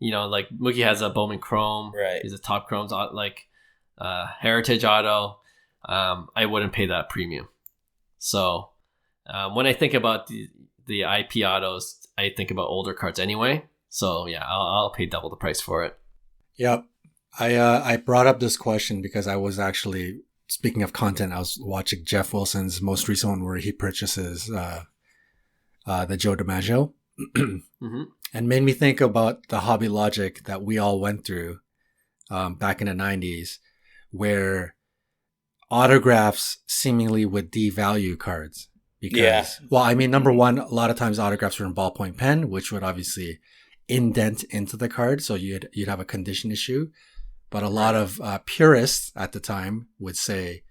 like Mookie has a Bowman Chrome, right? He's a Top Chrome's like Heritage Auto. I wouldn't pay that premium. So when I think about the IP autos, I think about older cards anyway. So yeah, I'll pay double the price for it. Yep. I brought up this question because I was actually, speaking of content, I was watching Jeff Wilson's most recent one where he purchases the Joe DiMaggio. Mm-hmm. And made me think about the hobby logic that we all went through back in the 90s, where autographs seemingly would devalue cards. Because, number one, a lot of times autographs were in ballpoint pen, which would obviously indent into the card, so you'd have a condition issue. But a lot of purists at the time would say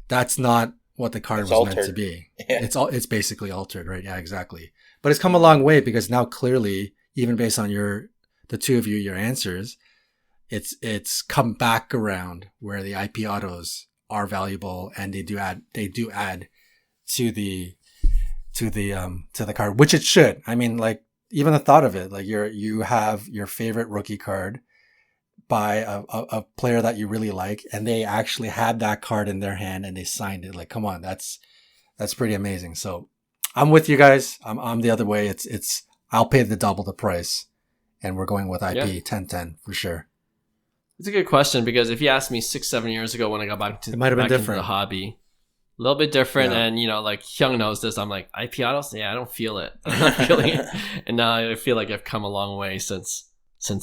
that's not what the card was altered. Meant to be. Yeah. It's basically altered, right? Yeah, exactly. But it's come a long way because now clearly, even based on the two of you, your answers, it's come back around where the IP autos are valuable and they do add to the card, which it should. I mean, like even the thought of it, like you have your favorite rookie card by a player that you really like, and they actually had that card in their hand and they signed it. Like, come on, that's pretty amazing. So I'm with you guys. I'm the other way. It's I'll pay the double the price, and we're going with IP 1010 for sure. It's a good question because if you asked me 6-7 years ago when I got back to the hobby, a little bit different, and like Hyung knows this. I'm like IP autos, I don't feel it. I'm not feeling it, and now I feel like I've come a long way since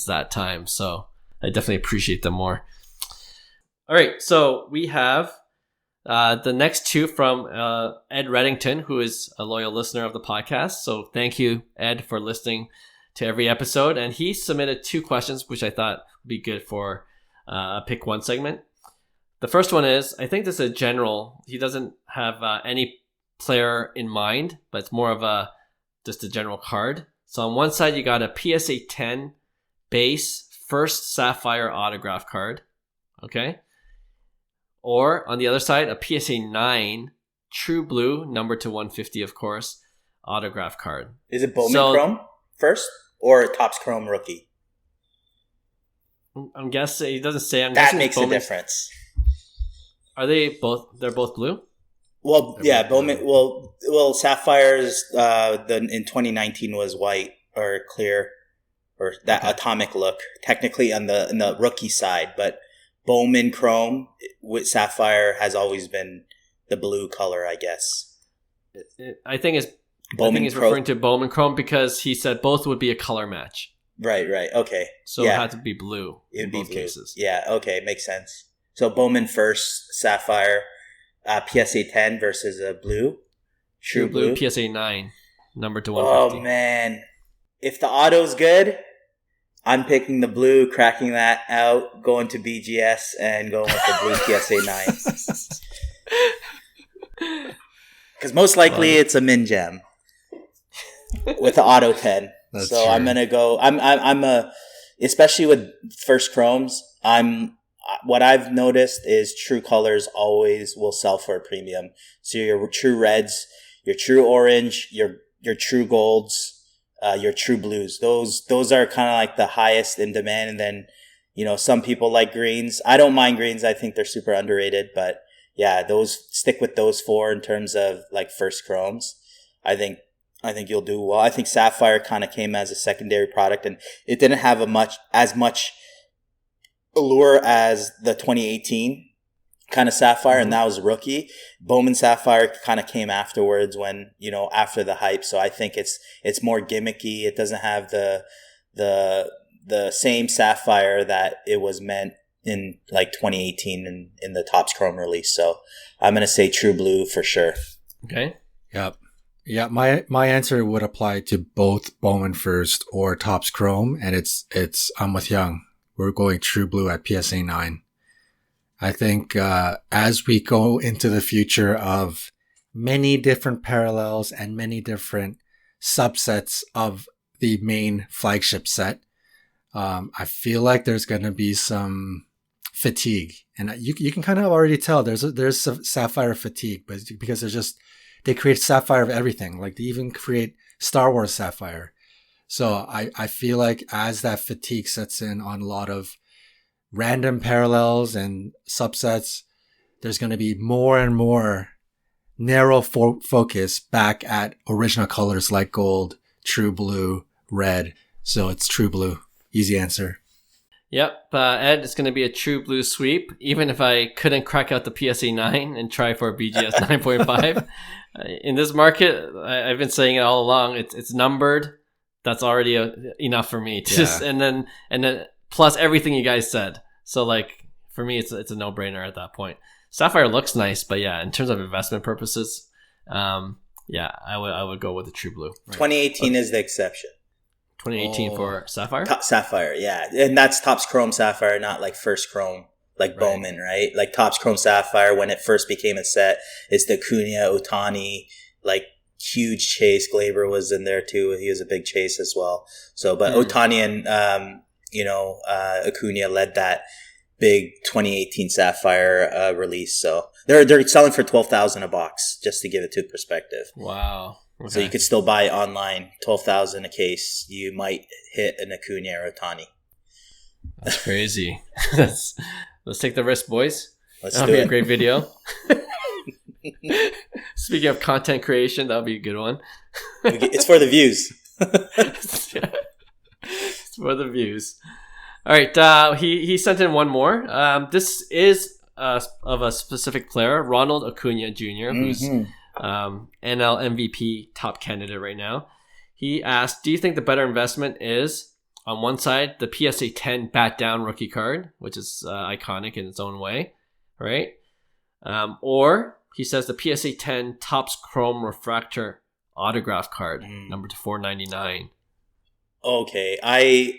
that time. So I definitely appreciate them more. All right, so we have the next two from Ed Reddington, who is a loyal listener of the podcast. So thank you, Ed, for listening to every episode. And he submitted two questions, which I thought would be good for a pick one segment. The first one is, I think this is a general. He doesn't have any player in mind, but it's more of just a general card. So on one side, you got a PSA 10 base first Sapphire autograph card. Okay. Or on the other side, a PSA 9 True Blue, number to 150, of course, autograph card. Is it Bowman Chrome first or Topps Chrome rookie? I'm guessing, he doesn't say. That makes a difference. Are they both? They're both blue? Well, yeah, Bowman. Well, Sapphire's in 2019 was white or clear, or that atomic look. Technically on the rookie side, but Bowman Chrome with Sapphire has always been the blue color, I guess. I think he's referring to Bowman Chrome because he said both would be a color match. Right. Okay. So it had to be blue in both cases. Yeah. Okay. Makes sense. So Bowman first, Sapphire, PSA 10 versus a blue. True blue. PSA 9, number to 150. Oh, man. If the auto's good, I'm picking the blue, cracking that out, going to BGS, and going with the blue PSA 9. Because most likely it's a min gem with the auto 10. That's so true. I'm gonna go. I'm especially with first chromes. I'm what I've noticed is true colors always will sell for a premium. So your true reds, your true orange, your true golds, your true blues. Those are kind of like the highest in demand. And then, some people like greens. I don't mind greens. I think they're super underrated, but yeah, stick with those 4 in terms of like first chromes. I think you'll do well. I think sapphire kind of came as a secondary product, and it didn't have as much allure as the 2018 kind of sapphire, and that was rookie. Bowman sapphire kind of came afterwards when, after the hype. So I think it's more gimmicky. It doesn't have the same sapphire that it was meant in like 2018 in the Topps Chrome release. So I'm going to say true blue for sure. Okay. Yep. Yeah, my answer would apply to both Bowman First or Topps Chrome, and it's I'm with Hyung. We're going true blue at PSA 9. I think as we go into the future of many different parallels and many different subsets of the main flagship set, I feel like there's going to be some fatigue, and you can kind of already tell there's sapphire fatigue, but because they create sapphire of everything. Like they even create Star Wars sapphire. So I feel like as that fatigue sets in on a lot of random parallels and subsets, there's going to be more and more narrow focus back at original colors like gold, true blue, red. So it's true blue. Easy answer. Yep. Ed, it's going to be a true blue sweep, even if I couldn't crack out the PSA 9 and try for a BGS 9.5. In this market, I've been saying it all along, it's numbered. That's already enough for me. And then plus everything you guys said. So like for me, it's a no-brainer at that point. Sapphire looks nice, but yeah, in terms of investment purposes, I would go with the true blue. 2018 is the exception. 2018 for Sapphire? Sapphire, yeah. And that's Topps Chrome Sapphire, not like first Chrome, like Bowman, right? Like Topps Chrome Sapphire, when it first became a set, it's the Acuna, Ohtani, like huge chase. Glaber was in there too. He was a big chase as well. So, but Ohtani and, Acuna led that big 2018 Sapphire release. So they're selling for $12,000 a box, just to give it to perspective. Wow. Okay. So you could still buy it online, $12,000 a case. You might hit an Acuna or Ohtani. That's crazy. Let's take the risk, boys. That'll be a great video. Speaking of content creation, that'll be a good one. It's for the views. It's for the views. All right. He sent in one more. This is of a specific player, Ronald Acuna Jr., who's NL MVP top candidate right now. He asked, do you think the better investment is, on one side, the PSA 10 bat down rookie card, which is iconic in its own way, right? Or he says the PSA 10 Topps Chrome Refractor autograph card, number to 499. Okay, I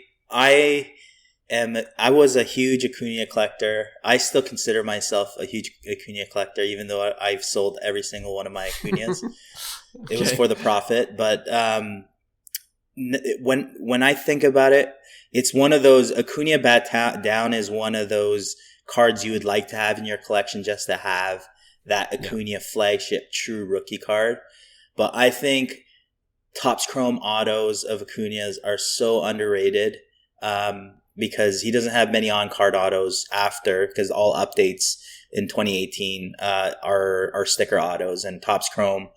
was a huge Acuna collector. I still consider myself a huge Acuna collector, even though I've sold every single one of my Acunas. Okay. It was for the profit, but when I think about it, it's one of those Acuna bat down is one of those cards you would like to have in your collection just to have that Acuna flagship true rookie card. But I think Topps Chrome autos of Acuna's are so underrated because he doesn't have many on-card autos after, because all updates in 2018 are sticker autos, and Topps Chrome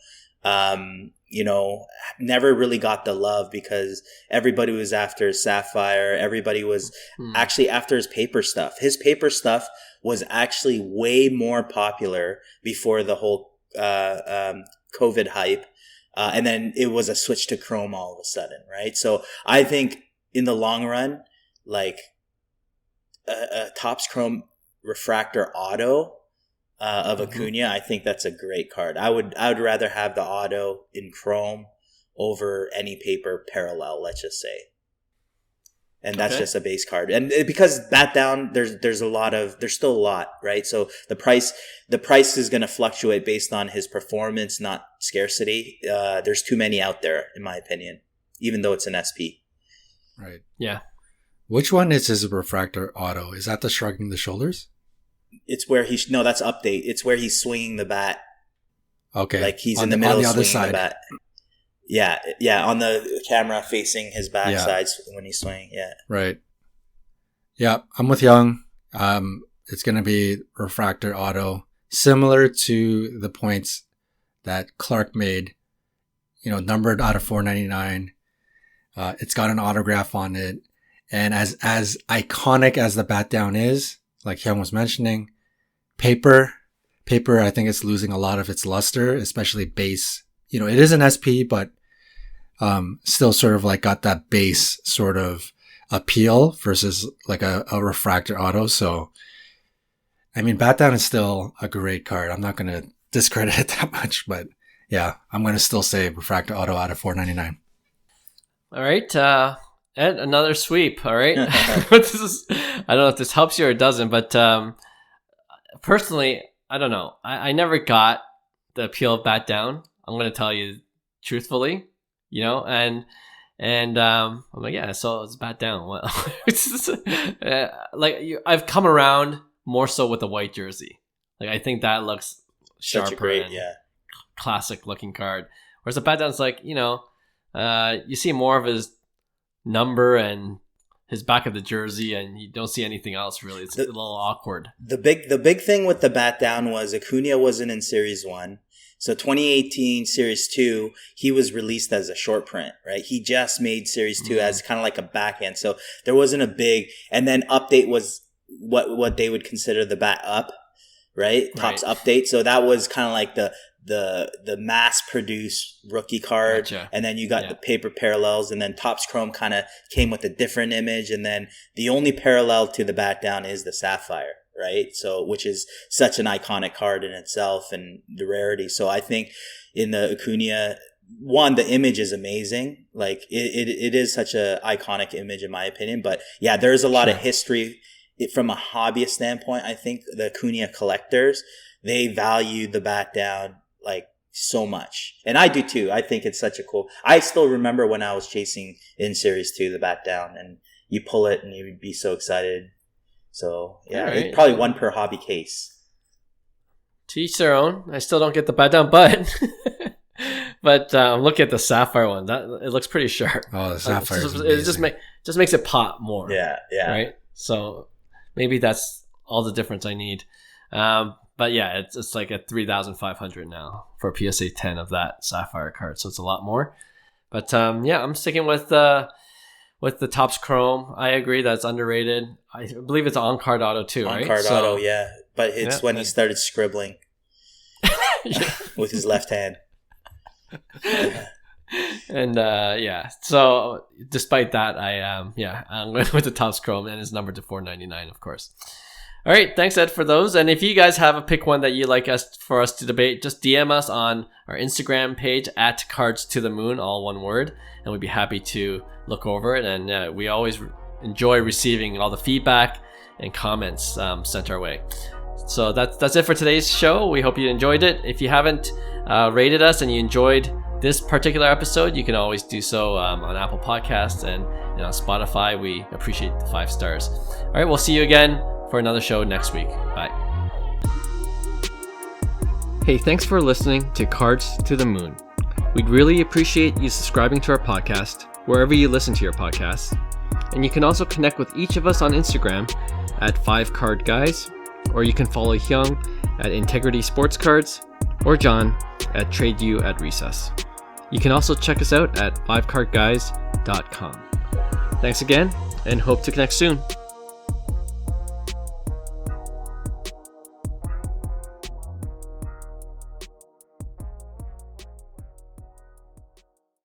never really got the love because everybody was after Sapphire. Everybody was actually after his paper stuff. His paper stuff was actually way more popular before the whole COVID hype. And then it was a switch to Chrome all of a sudden, right? So I think in the long run, like a Topps Chrome Refractor auto of Acuna, I think that's a great card. I would rather have the auto in Chrome over any paper parallel, let's just say. And that's just a base card. And because bat down, there's still a lot, right? So the price is going to fluctuate based on his performance, not scarcity. There's too many out there, in my opinion, even though it's an SP. Right. Yeah. Which one is his refractor auto? Is that the shrugging the shoulders? It's where no, that's update. It's where he's swinging the bat. Okay. Like he's in the middle on the of other swinging side. the bat. Yeah, on the camera facing his backside when he's swinging. Yeah. Right. Yeah, I'm with Hyung. It's going to be refractor auto, similar to the points that Clark made. Numbered out of 499. It's got an autograph on it, and as iconic as the bat down is, like Hyung was mentioning, paper, I think it's losing a lot of its luster, especially base. It is an SP, but still sort of like got that base sort of appeal versus like a refractor auto. So, I mean, bat down is still a great card. I'm not going to discredit it that much, but yeah, I'm going to still say refractor auto out of 499. All right. Ed, another sweep. All right. I don't know if this helps you or it doesn't, but personally, I don't know. I never got the appeal of bat down. I'm going to tell you truthfully, and I'm like, yeah, so it's bat down. Well, I've come around more so with the white jersey. Like, I think that looks sharper, such a great, classic looking card. Whereas the bat down's like, you see more of his number and his back of the jersey, and you don't see anything else really. It's a little awkward. The big thing with the bat down was Acuna wasn't in Series 1. So 2018 Series 2, he was released as a short print, right? He just made Series 2 as kind of like a backhand. So there wasn't a big, and then update was what they would consider the bat up, right? Topps update. So that was kind of like the mass produced rookie card. Gotcha. And then you got the paper parallels, and then Topps Chrome kind of came with a different image. And then the only parallel to the bat down is the sapphire, right? So, which is such an iconic card in itself and the rarity. So I think in the Acuna, one, the image is amazing. Like it is such a iconic image in my opinion, but yeah, there's a lot of history from a hobbyist standpoint. I think the Acuna collectors, they value the bat down like so much. And I do too. I think it's such a cool, I still remember when I was chasing in Series 2, the bat down, and you pull it and you would be so excited. So yeah, right. Probably one per hobby case. To each their own. I still don't get the bat down, but look at the sapphire one. That it looks pretty sharp. Oh, the sapphire! It just makes it pop more. Yeah. Right. So maybe that's all the difference I need. But yeah, it's like at 3,500 now for a PSA 10 of that sapphire card, so it's a lot more. But yeah, I'm sticking with the Topps Chrome. I agree that's underrated. I believe it's on card auto too, right? On card auto, yeah. But it's when he started scribbling with his left hand. And so despite that, I'm going with the Topps Chrome, and it's numbered to 499, of course. All right, thanks Ed for those. And if you guys have a pick one that you'd like for us to debate, just DM us on our Instagram page at Cards to the Moon, all one word, and we'd be happy to look over it. And we always enjoy receiving all the feedback and comments sent our way. So that's it for today's show. We hope you enjoyed it. If you haven't rated us and you enjoyed this particular episode, you can always do so on Apple Podcasts and on Spotify. We appreciate the 5 stars. All right, we'll see you again for another show next week. Bye. Hey, thanks for listening to Cards to the Moon. We'd really appreciate you subscribing to our podcast wherever you listen to your podcasts. And you can also connect with each of us on Instagram at 5cardguys, or you can follow Hyung at Integrity Sports Cards, or John at TradeU at Recess. You can also check us out at 5cardguys.com. Thanks again, and hope to connect soon.